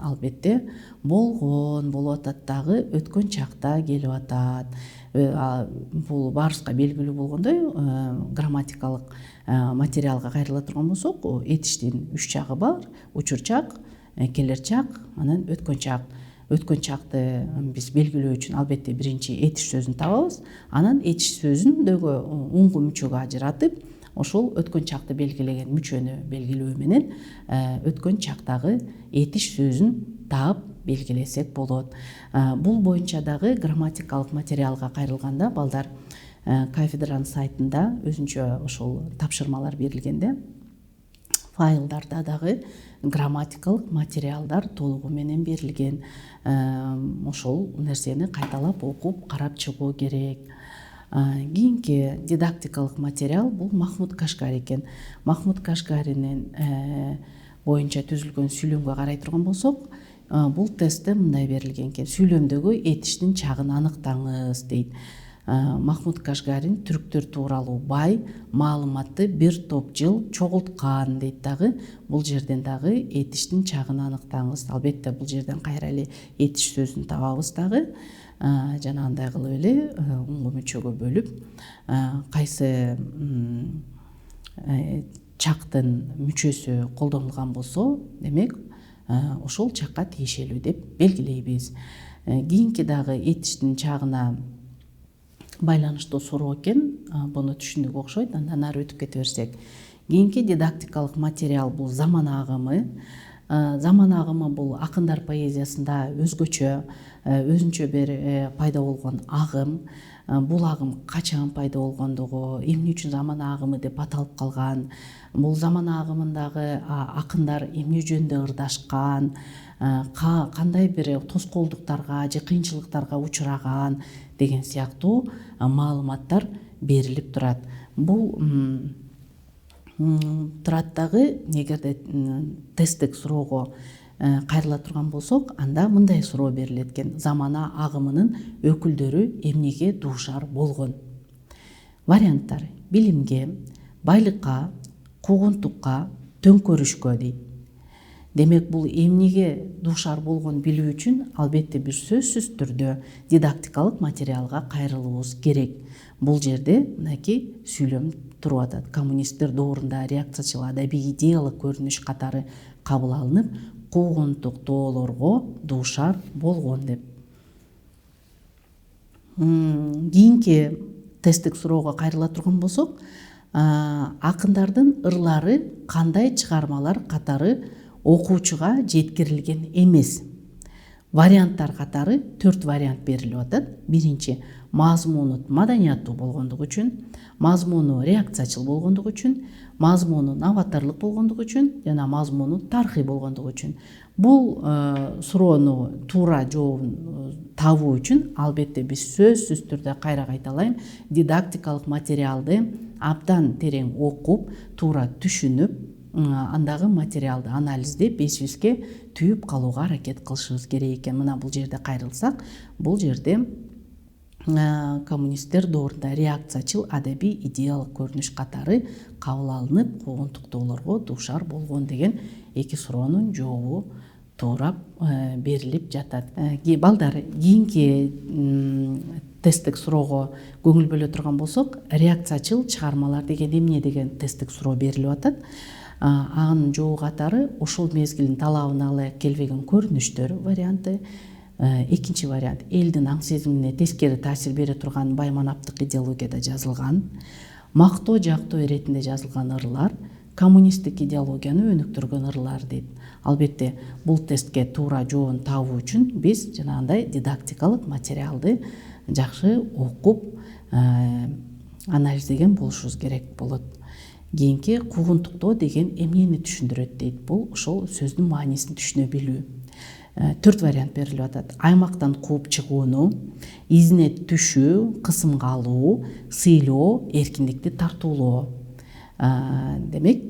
албетте болгон болуп атат дагы, өткөн чакта келип атат. Бул баарыбызга белгилүү болгондой, грамматикалык материалга кайрыла турган болсок, этиштин 3 чагы бар: учур чак, келер чак, анан өткөн чак. Өткөн чакты биз белгилөө үчүн албетте биринчи этиш сөзүн табабыз. Анан этиш сөзүндөгү уңгу мүчөгө ажыратып, ошол өткөн чакты белгилеген мүчөнү белгилөө менен өткөн чактагы этиш сөзүн таап белгилесек болот. Бул боюнча дагы грамматикалык материалга кайрылганда балдар, кафедранын сайтында өзүнчө ошол тапшырмалар берилгенде, файлдарда дагы грамматикалык материалдар толугу менен берилген. Ошол нерсени кайталап окуп карап чыгуу керек. Кийинки дидактикалык материал бул Махмуд Кашгари экен. Махмуд Кашгаринин боюнча түзүлгөн сүйлөмгө карай турган болсок, бул тестте мындай берилген экен: сүйлөмдөгү этиштин чагын аныктаңыз дейт. Махмуд Кашгарин түрктөр тууралуу бай маалыматты бир топ жыл чогулткан дейт дагы. Бул жерден дагы этиштин чагын аныктаңыз. Албетте бул жерден кайра эле этиш сөзүн табабыз дагы. Жанагындай кылып эле уңгу мүчөгө бөлүп, кайсы чактын мүчөсү колдонулган болсо, демек ошол чакка тиешелүү деп белгилейбиз. Кийинки дагы этиштин чагына байланыштуу суроо экен. Буну түшүндүк окшойт. Андан ары өтүп кете берсек, кийинки дидактикалык материал бул заман агымы. Заман агымы бул акындар поэзиясында өзүнчө бир пайда болгон агым. Бул агым качан пайда болгондугу, эмне үчүн заман агымы деп аталып калган, бул заман агымындагы акындар эмне жөнүндө ырдашкан, кандай бир тоскоолдуктарга же кыйынчылыктарга учураган деген сыяктуу маалыматтар берилип турат. Бул турат дагы, эгерде тесттик суроого кайрыла турган болсок, анда мындай суроо берилет экен: замана агымынын өкүлдөрү эмнеге дуушар болгон? Варианттар: билимге, байлыкка, куугунтукка, төңкөрүшкө дейт. Демек, бул эмнеге дуушар болгон билүү үчүн албетте бир сөзсүз түрдө дидактикалык материалга кайрылуубуз керек. Бул жерде мынакей сүйлөм туруп атат: коммунисттер доорунда реакциячыл адабий идеялык көрүнүш катары кабыл алынып, куугунтуктоолорго дуушар болгон деп. Кийинки тесттик суроого кайрыла турган болсок, акындардын ырлары кандай чыгармалар катары окуучуга жеткирилген эмес? Варианттар катары 4 вариант берилип атат. Биринчи: мазмуну маданияттуу болгондугу үчүн, мазмуну реакциячыл болгондугу үчүн, мазмуну новаторлук болгондугу үчүн жана мазмуну тарыхый болгондугу үчүн. Бул суроону туура жообун табуу үчүн албетте биз сөзсүз түрдө кайра кайталайм, дидактикалык материалды абдан терең окуп, туура түшүнүп, андагы материалды анализдеп эсибизге түйүп калууга аракет кылышыбыз керек экен. Мына бул жерде кайрылсак, бул жерде коммунисттер доорунда реакциячыл адабий идеялык көрүнүш катары кабыл алынып, куугунтуктоолорго дуушар болгон деген эки суроонун жообу туурап берилип жатат. Балдар, кийинки тесттик суроого көңүл бөлө турган болсок, реакциячыл чыгармалар деген эмне деген тесттик суроо берилип атат. Анын жоо катары ошол мезгилдин талабына ала келбеген көрүнүштөр варианты. Экинчи вариант элдин аң сезимине тескери таасир бере турган байманаптык идеологияда жазылган, мактоо жактоо иретинде жазылган ырлар, коммунисттик идеологияны өнүктүргөн ырлар дейт. Албетте бул тестке туура жообун табуу үчүн биз жанагындай дидактикалык материалды жакшы окуп анализдеген болушубуз керек болот. Кийинки куугунтуктоо деген эмнени түшүндүрөт дейт. Бул ошол сөздүн маанисин түшүнө билүү. 4 вариант берилип атат. Аймактан кууп чыгууну, изине түшүү, кысымга алуу, сыйлоо, эркиндикти тартуулоо. Демек,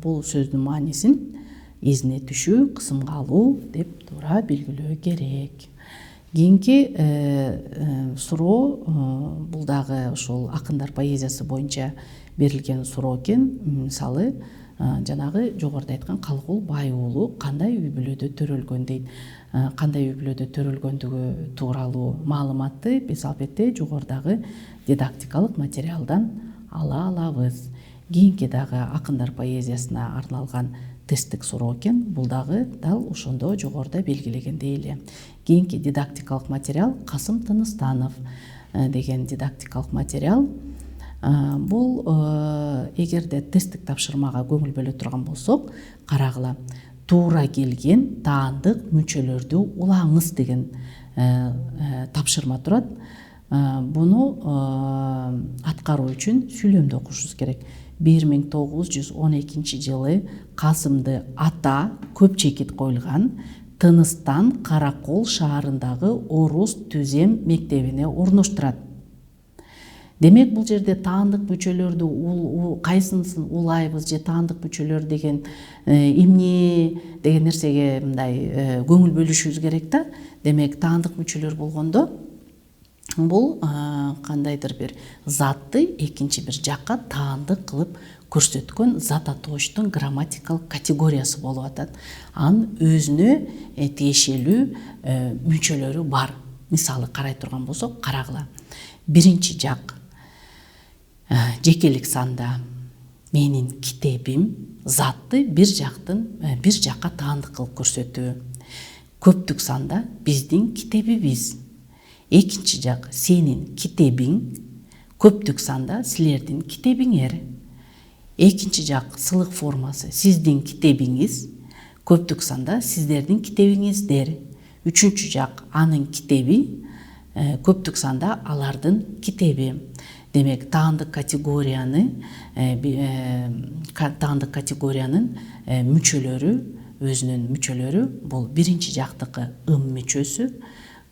бул сөздүн маанисин изине түшүү, кысымга алуу деп туура белгилөө керек. Кийинки суроо бул дагы ошол акындар поэзиясы боюнча берилген суроо экен. Мисалы, жанагы жогоруда айткан Калгул Бай уулу кандай үй бүлөдө төрөлгөн дейт. Кандай үй бүлөдө төрөлгөндүгү тууралуу маалыматты биз албетте жогорудагы дидактикалык материалдан ала алабыз. Кийинки дагы акындар поэзиясына арналган тесттик суроо экен. Бул дагы дал ошондо жогоруда белгилегендей эле. Кийинки дидактикалык материал Касым Тыныстанов деген дидактикалык материал. Бул эгерде тесттик тапшырмага көңүл бөлө турган болсок, карагыла. Туура келген таандык мүчөлөрдү улаңыз деген тапшырма турат. Буну аткаруу үчүн сүйлөмдү окушубуз керек. 1912 жылы Касымды ата көп чекит коюлган Тыныстан Каракол шаарындагы орус түзем мектебине орноштурат. Демек, бул жерде таандык мүчөлөрдү кайсынысын улайбыз же таандык мүчөлөр деген эмне деген нерсеге мындай көңүл бөлүшүбүз керек да. Демек, таандык мүчөлөр болгондо бул кандайдыр бир затты экинчи бир жакка таандык кылып көрсөткөн зат атооштун грамматикалык категориясы болуп атат. Анын өзүнө тиешелүү мүчөлөрү бар. Мисалы карай турган болсок, карагыла. Биринчи жак жекелик санда менин китебим затты бир жакка таандык кылып көрсөтүү. Көптүк санда биздин китебибиз. Экинчи жак сенин китебиң, көптүк санда силердин китебиңер. Экинчи жак сылык формасы сиздин китебиңиз, көптүк санда сиздердин китебиңиздер. Үчүнчү жак анын китеби, көптүк санда алардын китеби. Демек, таандык категориянын мүчөлөрү, өзүнүн мүчөлөрү бул биринчи жактыкы ым мүчөсү,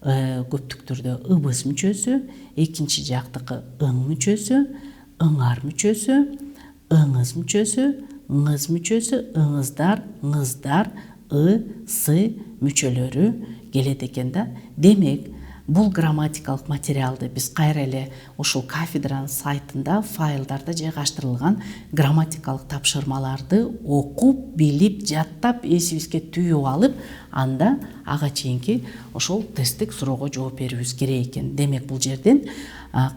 көптүктөрдө ыбыз мүчөсү, экинчи жактыкы ың мүчөсү, ыңар мүчөсү, ыңыз мүчөсү, ыңыз мүчөсү, ыңыздар, ыңыздар, сы мүчөлөрү келет экен да. Демек, бул грамматикалык материалды биз кайра эле ушул кафедранын сайтында файлдарда жайгаштырылган грамматикалык тапшырмаларды окуп, билип, жаттап, эсибизге түйүп алып, анда ага чейинки ошол тесттик суроого жооп берүүбүз керек экен. Демек, бул жерден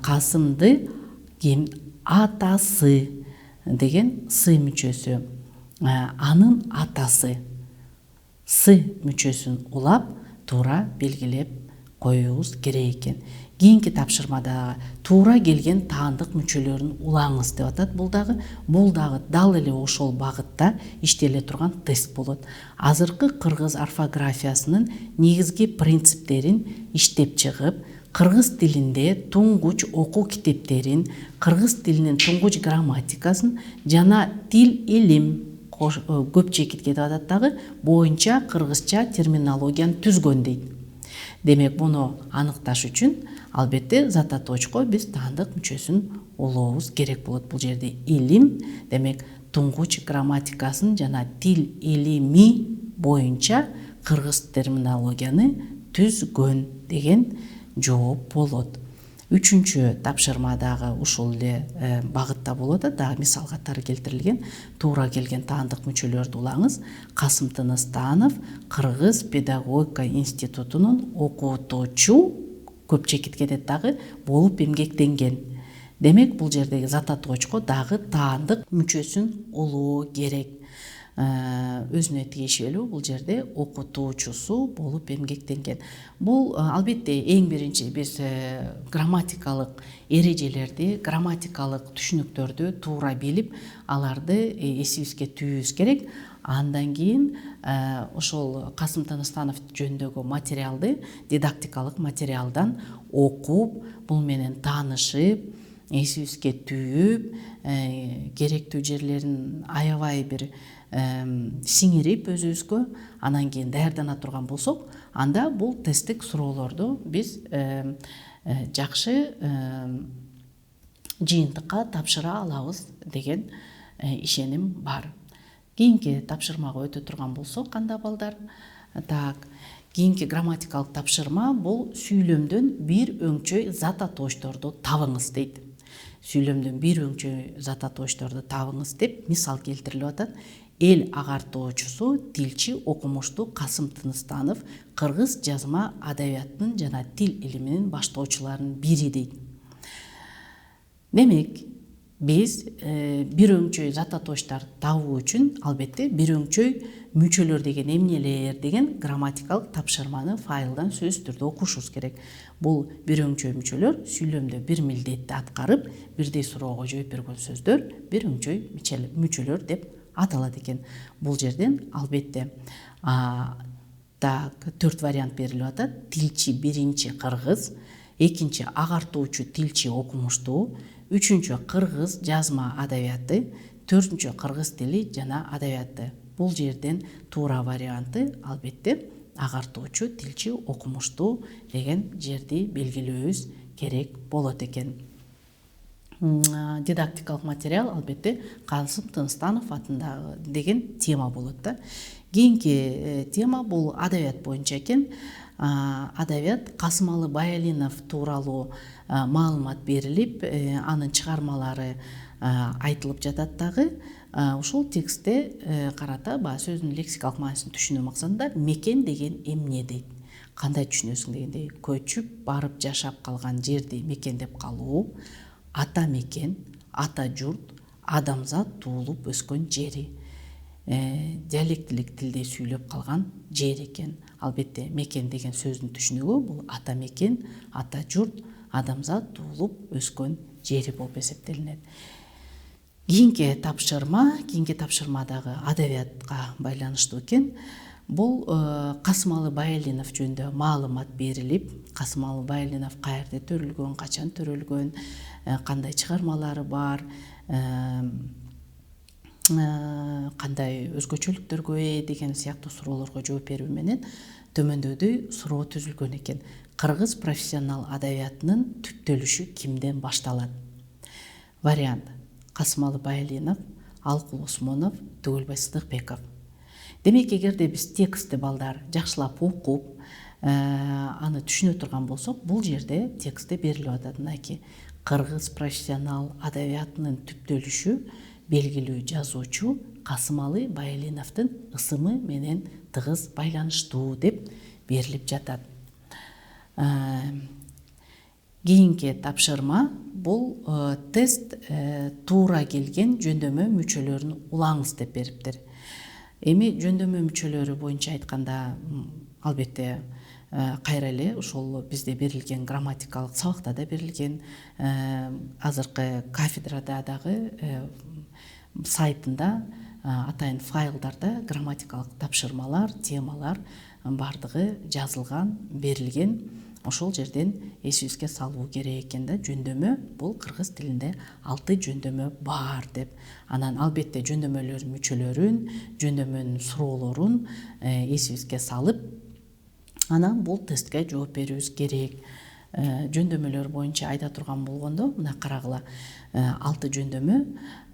Касымды атасы деген сы мүчөсү, анын атасы сы мүчөсүн улап туура белгилеп коюубуз керек экен. Кийинки тапшырмада туура келген таандык мүчөлөрүн улаңыз деп атат. Бул дагы дал эле ошол багытта иштеле турган тест болот. Азыркы кыргыз орфографиясынын негизги принциптерин иштеп чыгып, кыргыз тилинде туңгуч окуу китептерин, кыргыз тилинин туңгуч грамматикасын жана тил илим көп чекитке деп атат дагы боюнча кыргызча терминологияны түзгөн дейт. Демек, буну аныкташ үчүн албетте зат атоочко биз таандык мүчөсүн улообуз керек болот. Бул жерде илим, демек, туңгуч грамматикасын жана тил илими боюнча кыргыз терминологияны түзгөн деген жооп болот. Үчүнчү тапшырма дагы ушул эле багытта болот да, дагы мисал катары келтирилген. Туура келген таандык мүчөлөрдү улаңыз. Касым Тыныстанов Кыргыз педагогика институтунун окутуучу, көп чекитке дагы болуп эмгектенген. Демек бул жердеги зататоочко дагы таандык мүчөсүн улоо керек. Өзүнө тиешелүү бул жерде окутуучусу болуп эмгектенген. Бул албетте эң биринчи биз грамматикалык эрежелерди, грамматикалык түшүнүктөрдү туура билип, аларды эсибизге түзүүбүз керек. Андан кийин ошол Касым Тыныстанов жөнүндөгү материалды дидактикалык материалдан окуп, бул менен таанышып, эсибизге түйүп, керектүү жерлерин аябай бир сиңирип өзүбүзгө, анан кийин даярдана турган болсок, анда бул тесттик суроолорду биз жакшы жыйынтыкка тапшыра алабыз деген ишеним бар. Кийинки тапшырмага өтө турган болсок, кандай балдар? Кийинки грамматикалык тапшырма бул сүйлөмдөн бир өңчөй зататоочторду табыңыз дейт. Сүйлөмдөн бир өңчөй зататоочторду табыңыз деп мисал келтирилип атат. Эл агартуучусу тилчи окумуштуу Касым Тыныстанов кыргыз жазма адабиятынын жана тил илиминин баштоочуларынын бири дейт. Демек, биз бир өңчөй зататоочтор табуу үчүн албетте бир өңчөй мүчөлөр деген эмнелер деген грамматикалык тапшырманы файлдан сөзсүз түрдө окушубуз керек. Бул бир өңчөй мүчөлөр сүйлөмдө бир милдетти аткарып, бирдей суроого жооп берген сөздөр бир өңчөй мүчөлөр деп аталат экен. Бул жерден албетте 4 вариант берилип атат. Тилчи биринчи кыргыз, экинчи агартуучу тилчи окумуштуу, үчүнчү кыргыз жазма адабияты, төртүнчү кыргыз тили жана адабияты. Бул жерден туура варианты албетте агартуучу тилчи окумуштуу деген жерди белгилөөбүз керек болот экен. Дидактикалык материал албетте Касым Тыныстанов атындагы деген тема болот да. Кийинки тема бул адабият боюнча экен. Адабият Касымалы Баялинов тууралуу маалымат берилип, анын чыгармалары айтылып жатат дагы. Ушул текстте карата сөздүн лексикалык маанисин түшүнүү максатында мекен деген эмне дейт. Кандай түшүнөсүң дегенде, көчүп барып жашап калган жерди мекен деп калуу, ата мекен, ата журт, адамзат туулуп өскөн жери. Диалектилик тилде сүйлөп калган жер экен. Албетте мекен деген сөздүн түшүнүгү бул ата мекен, ата журт, адамзат туулуп өскөн жери болуп эсептелинет. Кийинки тапшырмадагы адабиятка байланыштуу экен. Бул Касымалы Баялинов жөнүндө маалымат берилип, Касымалы Баялинов каерде төрөлгөн, качан төрөлгөн, кандай чыгармалары бар, кандай өзгөчөлүктөргө ээ деген сыяктуу суроолорго жооп берүү менен төмөндөдүй суроо түзүлгөн экен. Кыргыз профессионал адабиятынын түптөлүшү кимден башталат? Вариант: Касымалы Баялинов, Алкул Осмонов, Түгөлбай Сыдыкбеков. Демек, эгерде биз текстти балдар жакшылап окуп, аны түшүнө турган болсок, бул жерде текстте берилип атат мынакей: Кыргыз профессионал адабиятынын түптөлүшү белгилүү жазуучу Касымалы Баялиновдун ысымы менен тыгыз байланыштуу деп берилип жатат. Кийинки тапшырма бул тест туура келген жөндөмө мүчөлөрүн улаңыз деп бериптир. Эми жөндөмө мүчөлөрү боюнча айтканда, албетте кайра эле ошол бизде берилген грамматикалык сабакта да берилген, азыркы кафедрада дагы сайтында, атайын файлдарда грамматикалык тапшырмалар, темалар бардыгы жазылган, берилген. Ошол жерден эсибизге салуу керек экен да. Жөндөмө бул кыргыз тилинде 6 жөндөмө бар деп. Анан албетте жөндөмөлөрдүн мүчөлөрүн, жөндөмөнүн суроолорун эсибизге салып, анан бул тестке жооп берүүбүз керек. Жөндөмөлөр боюнча айта турган болгондо, мына карагыла, 6 жөндөмө,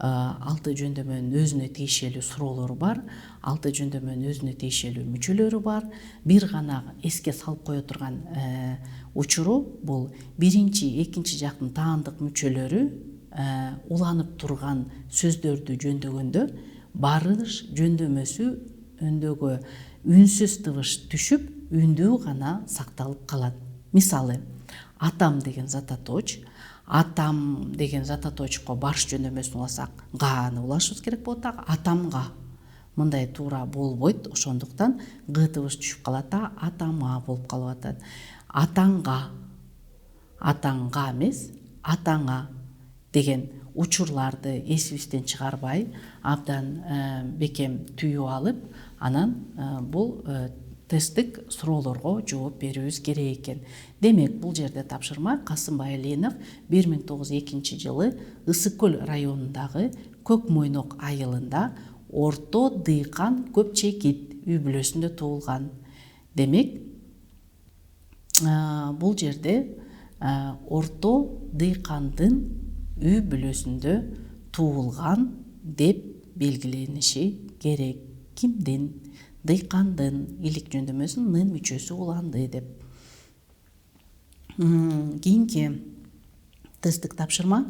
6 жөндөмөнүн өзүнө тиешелүү суроолору бар, 6 жөндөмөнүн өзүнө тиешелүү мүчөлөрү бар. Бир гана эске салып кое турган учуру бул биринчи, экинчи жактын таандык мүчөлөрү уланып турган сөздөрдү жөндөгөндө барыш жөндөмөсү өндөгө үнсүз тыбыш түшүп, үндүү гана сакталып калат. Мисалы, атам деген зататооч атам деген зататоочко баш жөндөмөсүн уласак ганы улашыбыз керек болот да, атамга мындай туура болбойт, ошондуктан г дыбыш түшүп калат да, атама болуп калып атат. Атаңга, атаңга эмес, атаңа деген учурларды эсибизден чыгарбай, абдан бекем түйүп алып, анан бул тесттик суроолорго жооп берүүбүз керек экен. Демек, бул жерде тапшырма Касымбай Алинов 1902 жылы Ысык көл районундагы Көк Мойнок айылында Орто Дыйкан Көпчекит үй бүлөсүндө туулган. Демек, бул жерде Орто Дыйкандын үй бүлөсүндө туулган деп белгилениши керек. Кимдин? Дыйкандын. Илик жөндөмөсүн нын мүчөсү уланды деп. Кийинки тесттик тапшырма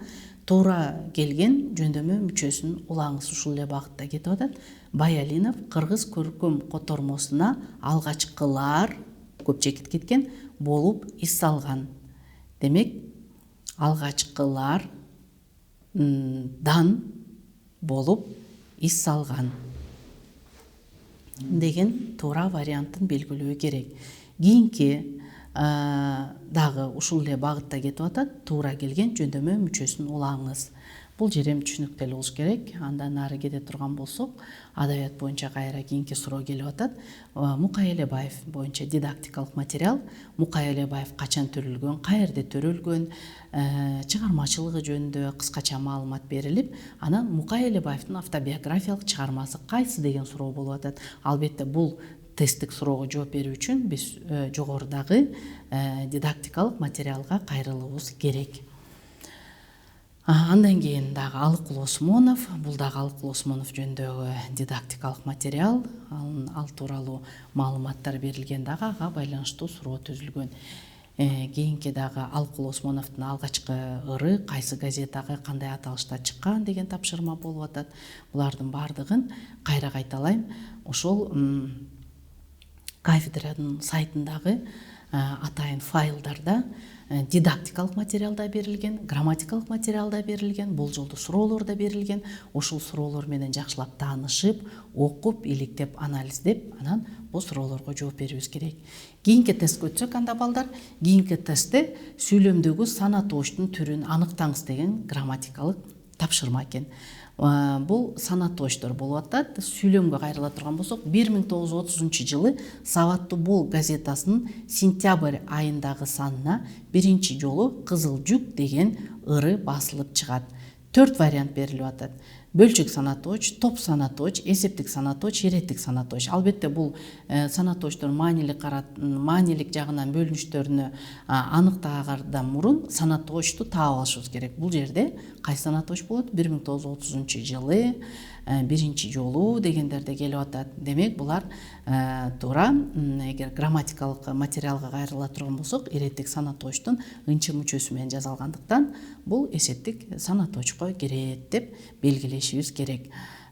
туура келген жөндөмө мүчөсүн улаңыз. Ушул эле багытта кетип атат. Баялинов кыргыз көркөм котормосуна алгачкылар Көпчекит кеткен болуп ис салган. Демек, алгачкылар дан болуп ис салган деген туура вариантын белгилөө керек. Кийинки дагы ушул эле багытта кетип атат. Туура келген жөндөмө мүчөсүн улаңыз. Бул жер эми түшүнүктүү болуш керек. Андан ары кете турган болсок, адабият боюнча кайра кийинки суроо келип атат. Мукай Элебаев боюнча дидактикалык материал. Мукай Элебаев качан төрөлгөн, каерде төрөлгөн, чыгармачылыгы жөнүндө кыскача маалымат берилип, анан Мукай Элебаевдин автобиографиялык чыгармасы кайсы деген суроо болуп атат. Албетте бул тесттик суроого жооп берүү үчүн биз жогорудагы дидактикалык материалга кайрылуубуз керек. Андан кийин дагы Алыкул Осмонов, бул дагы Алыкул Осмонов жөнүндөгү дидактикалык материал, ал тууралуу маалыматтар берилген, дагы ага байланыштуу суроо түзүлгөн. Кийинки дагы Алыкул Осмоновдун алгачкы ыры кайсы газетага кандай аталышта чыккан деген тапшырма болуп атат. Булардын баардыгын кайра кайталайм. Ошол кафедранын сайтындагы атайын файлдарда дидактикалык материал да берилген, грамматикалык материал да берилген, болжолдуу суроолор да берилген. Ошол суроолор менен жакшылап таанышып, окуп, иликтеп, анализдеп, анан бул суроолорго жооп берүүбүз керек. Кийинки тестке өтсөк, анда балдар, кийинки тестте сүйлөмдөгү сана тооштун түрүн аныктаңыз деген грамматикалык тапшырма экен. Бул сана тооштор болуп атат. Сүйлөмгө кайрыла турган болсок, 1930 жылы Сабаттуу бол газетасынын сентябрь айындагы санына биринчи жолу Кызыл жүк деген ыры басылып чыгат. 4 вариант берилип атат. Бөлчөк санатооч, топ санатооч, эсептик санатооч, иреттик санатооч. Албетте бул санатоочтор маанилик жагынан бөлүнүштөрүнө аныктагардан мурун санатоочту таап алышыбыз керек. Бул жерде кайсы санатооч болот? 1930 жылы биринчи жолу дегендерде келип атат. Демек, булар туура. Эгер грамматикалык материалга кайрыла турган болсок, иреттик санатоочтун ынчы мүчөсү менен жазылгандыктан бул эсептик санатоочко кирет деп белгилешибиз керек.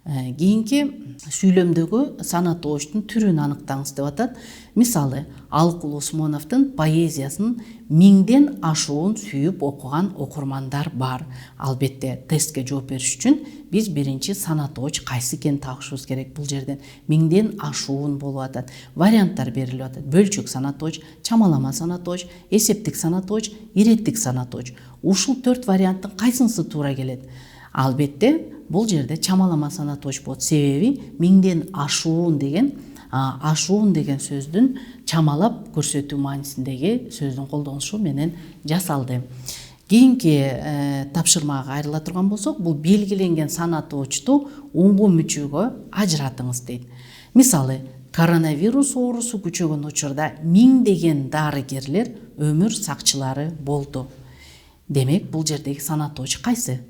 Кийинки сүйлөмдөгү санатоочтун түрүн аныктаңыз деп атат. Мисалы, Алыкул Осмоновдун поэзиясынын 1000ден ашуун сүйүп окуган окурмандар бар. Албетте, тестке жооп бериш үчүн биз биринчи санатооч кайсы экенин табышыбыз керек. Бул жерден 1000ден ашуун болуп атат. Варианттар берилип атат. Бөлчөк санатооч, чамалама санатооч, эсептик санатооч, иреттик санатооч. Ушул 4 варианттын кайсынысы туура келет? Албетте, бул жерде чамалама санатооч болот. Себеби 1000ден ашуун деген сөздүн чамалап көрсөтүү маанисиндеги сөздүн колдонулушу менен жасалды. Кийинки тапшырмага кайрыла турган болсок, бул белгиленген санатоочту оңгу мүчөгө ажыратыңыз дейт. Мисалы, коронавирус оорусу күчөгөн учурда 1000деген дарыгерлер өмүр сакчылары болду. Демек, бул жердеги санатооч кайсы?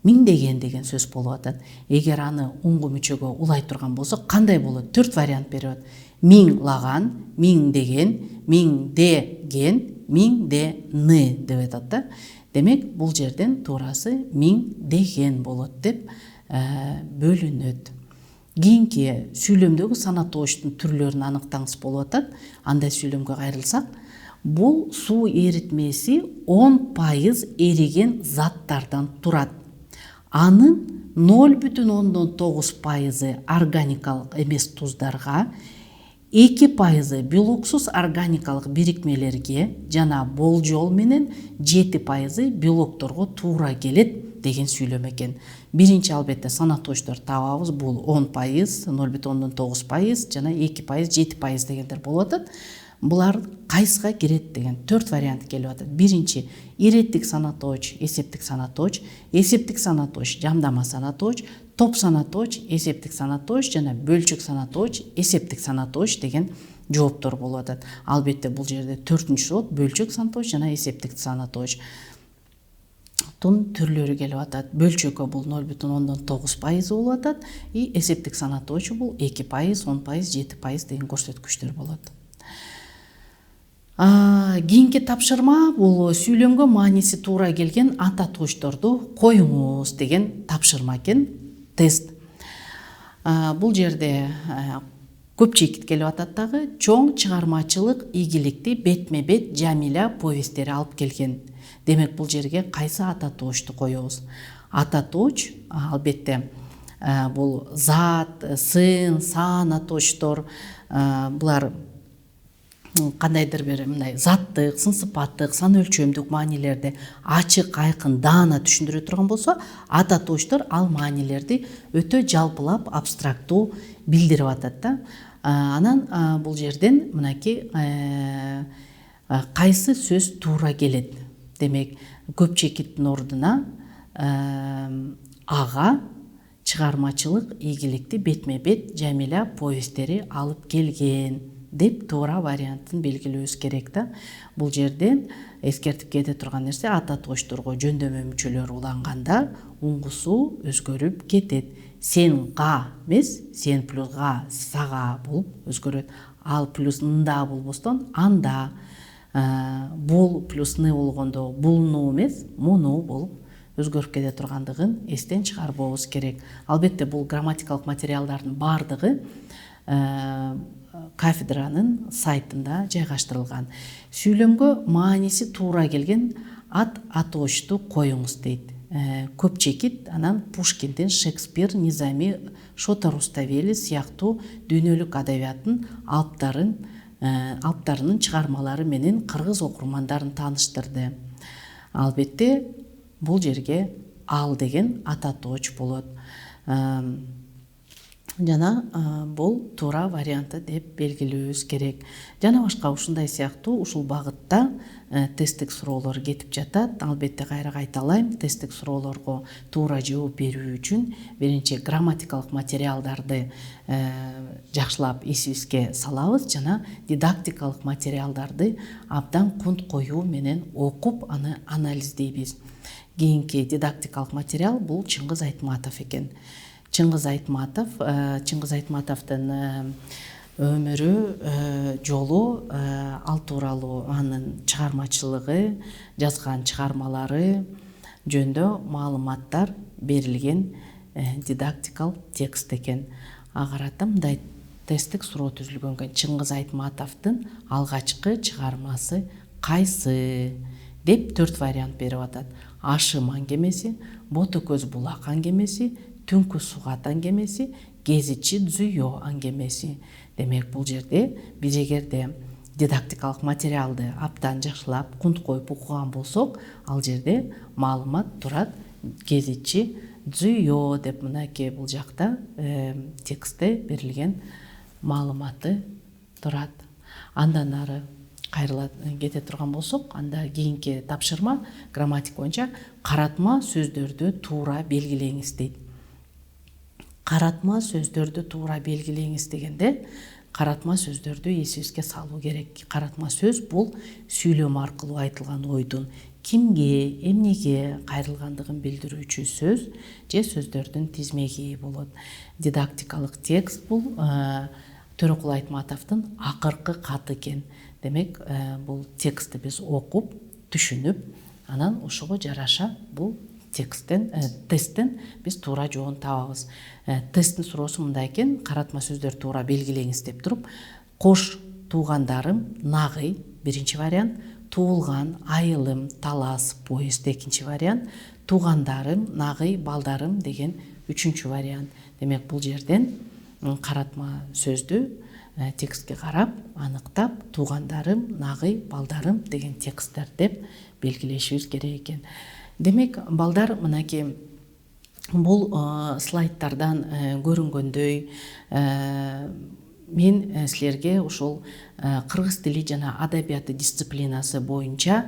1000деген деген сөз болуп атат. Эгер аны оңгу мүчөгө улай турган болсок, кандай болот? 4 вариант берип атат. 1000лаган, 1000деген, 1000деген, 1000дени деп атат да. Демек, бул жерден туурасы 1000деген болот деп бөлүнөт. Кийинки сүйлөмдөгү санатоочтун түрлөрүн аныктаңыз болуп атат. Андай сүйлөмгө кайрылсак, Бул суу эритмеси 10% эриген заттардан турат. Анын 0,9% органикалык эмес туздарга, 2% белоксуз органикалык бирикмелерге жана болжол менен 7% белокторго туура келет деген сүйлөм экен. Биринчи албетте санаточтор табабыз, бул 10%, 0,9% жана 2%, 7% дегендер болуп атат. Булар кайсыга кирет деген 4 вариант келип атат. Биринчи иреттик санаточ, эсептик санаточ, эсептик санаточ, жамдама санаточ, топ санаточ, эсептик санаточ жана бөлчөк санаточ, эсептик санаточ деген жооптор болуп атат. Албетте бул жерде 4-үнчү род бөлчөк санаточ жана эсептик санаточ түрлөрү келип атат. Бөлчөккө бул 0,9% болуп атат, и эсептик санаточ бул 2%, 10%, 7% деген көрсөткүчтөр болот. Кийинки тапшырма бул сүйлөмгө мааниси туура келген ата точторду коюңуз деген тапшырма экен, тест. Бул жерде көп чекит келип атат дагы. Чоң чыгармачылык ийгиликти бетме-бет Жамиля повесттери алып келген. Демек бул жерге кайсы ата точту коебуз? Ата точ албетте бул зат, сын, сан аточтор, булар кандайдыр бир мындай заттык, сын сыпаттык, сан өлчөмдүк маанилерди ачык, айкын, даана түшүндүрө турган болсо, ата точтор ал маанилерди өтө жалпылап, абстрактуу билдирип атат да. Анан бул жерден мынакей кайсы сөз туура келет? Демек, көп чекиттин ордуна ага чыгармачылык ийгиликти бетме-бет Жамиля повесттери алып келген деп туура вариантын белгилөөбүз керек да. Бул жерден эскертип кете турган нерсе, ата точторго жөндөмө мүчөлөрү уланганда уңгусу өзгөрүп кетет. Сен га эмес, сен плюс га, сага болуп өзгөрөт. Ал плюс нда болбостон анда, бул плюс ны болгондо булну эмес, муну болуп өзгөрүп кете тургандыгын эстен чыгарбообуз керек. Албетте бул грамматикалык материалдардын баардыгы кафедранын сайтында жайгаштырылган. Сүйлөмгө мааниси туура келген ат аточту коюңуз дейт. Көп чекит анан Пушкиндин, Шекспир, Низами, Шота Руставели сыяктуу дүйнөлүк адабияттын алыптарынын чыгармалары менен кыргыз окурмандарын тааныштырды. Албетте бул жерге ал деген ата точ болот. Жана бул туура варианты деп белгилөөбүз керек. Жана башка ушундай сыяктуу ушул багытта тесттик суроолор кетип жатат. Албетте кайра кайталайм, тесттик суроолорго туура жооп берүү үчүн биринчи грамматикалык материалдарды жакшылап эсибизге салабыз жана дидактикалык материалдарды абдан кунт коюу менен окуп аны анализдейбиз. Кийинки дидактикалык материал бул Чыңгыз Айтматов экен. Чыңгыз Айтматовдун өмүрү, жолу, ал тууралуу анын чыгармачылыгы, жазган чыгармалары жөнүндө маалыматтар берилген дидактикалык текст экен. Агарата мындай тесттик суроо түзүлгөн экен. Чыңгыз Айтматовдун алгачкы чыгармасы кайсы деп 4 вариант берип атат. Ашым аңгемеси, Ботокөз булак аңгемеси, Түнкү сугат аңгемеси, Гезичи Дзуйо аңгемеси. Демек бул жерде биз эгерде дидактикалык материалды абдан жакшылап кунт коюп окуган болсок, ал жерде маалымат турат Гезичи Дзуйо деп мынакей бул жакта текстте берилген маалыматы турат. Андан ары кайрыла кете турган болсок, анда кийинки тапшырма грамматика боюнча каратма сөздөрдү туура белгилеңиз дейт. Каратма сөздөрдү туура белгилеңиз дегенде, каратма сөздөрдү эсибизге салуу керек. Каратма сөз бул сүйлөм аркылуу айтылган ойдун кимге, эмнеге кайрылгандыгын билдирүүчү сөз же сөздөрдүн тизмеги болот. Дидактикалык текст бул Төрөкул Айтматовдун акыркы каты экен. Демек, бул текстти биз окуп, түшүнүп, анан ошого жараша бул тесттен биз туура жообун табабыз. Тесттин суроосу мындай экен: каратма сөздөр туура белгилеңиз деп туруп, кош туугандарым Нагый, биринчи вариант, туулган айылым талас поезд экинчи вариант, туугандарым нагый балдарым деген үчүнчү вариант. Демек бул жерден каратма сөздү текстке карап аныктап туугандарым нагый балдарым деген тексттер деп белгилешибиз керек экен. Демек балдар, мынакей бул слайдтардан көрүнгөндөй мен силерге ушул кыргыз тили жана адабияты дисциплинасы боюнча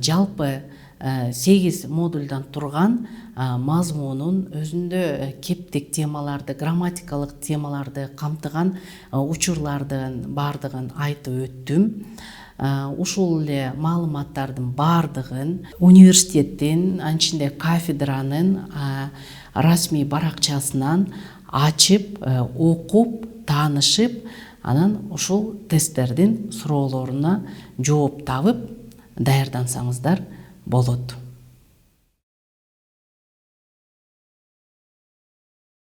жалпы 8 модульдан турган мазмунун өзүндө кептик темаларды, грамматикалык темаларды камтыган учурлардын баардыгын айтып өттүм. Ушул эле маалыматтардын баардыгын университеттин, анын ичинде кафедранын расмий баракчасынан ачып, окуп, таанышып, анан ушул тесттердин суроолоруна жооп табып даярдансаңыздар болот.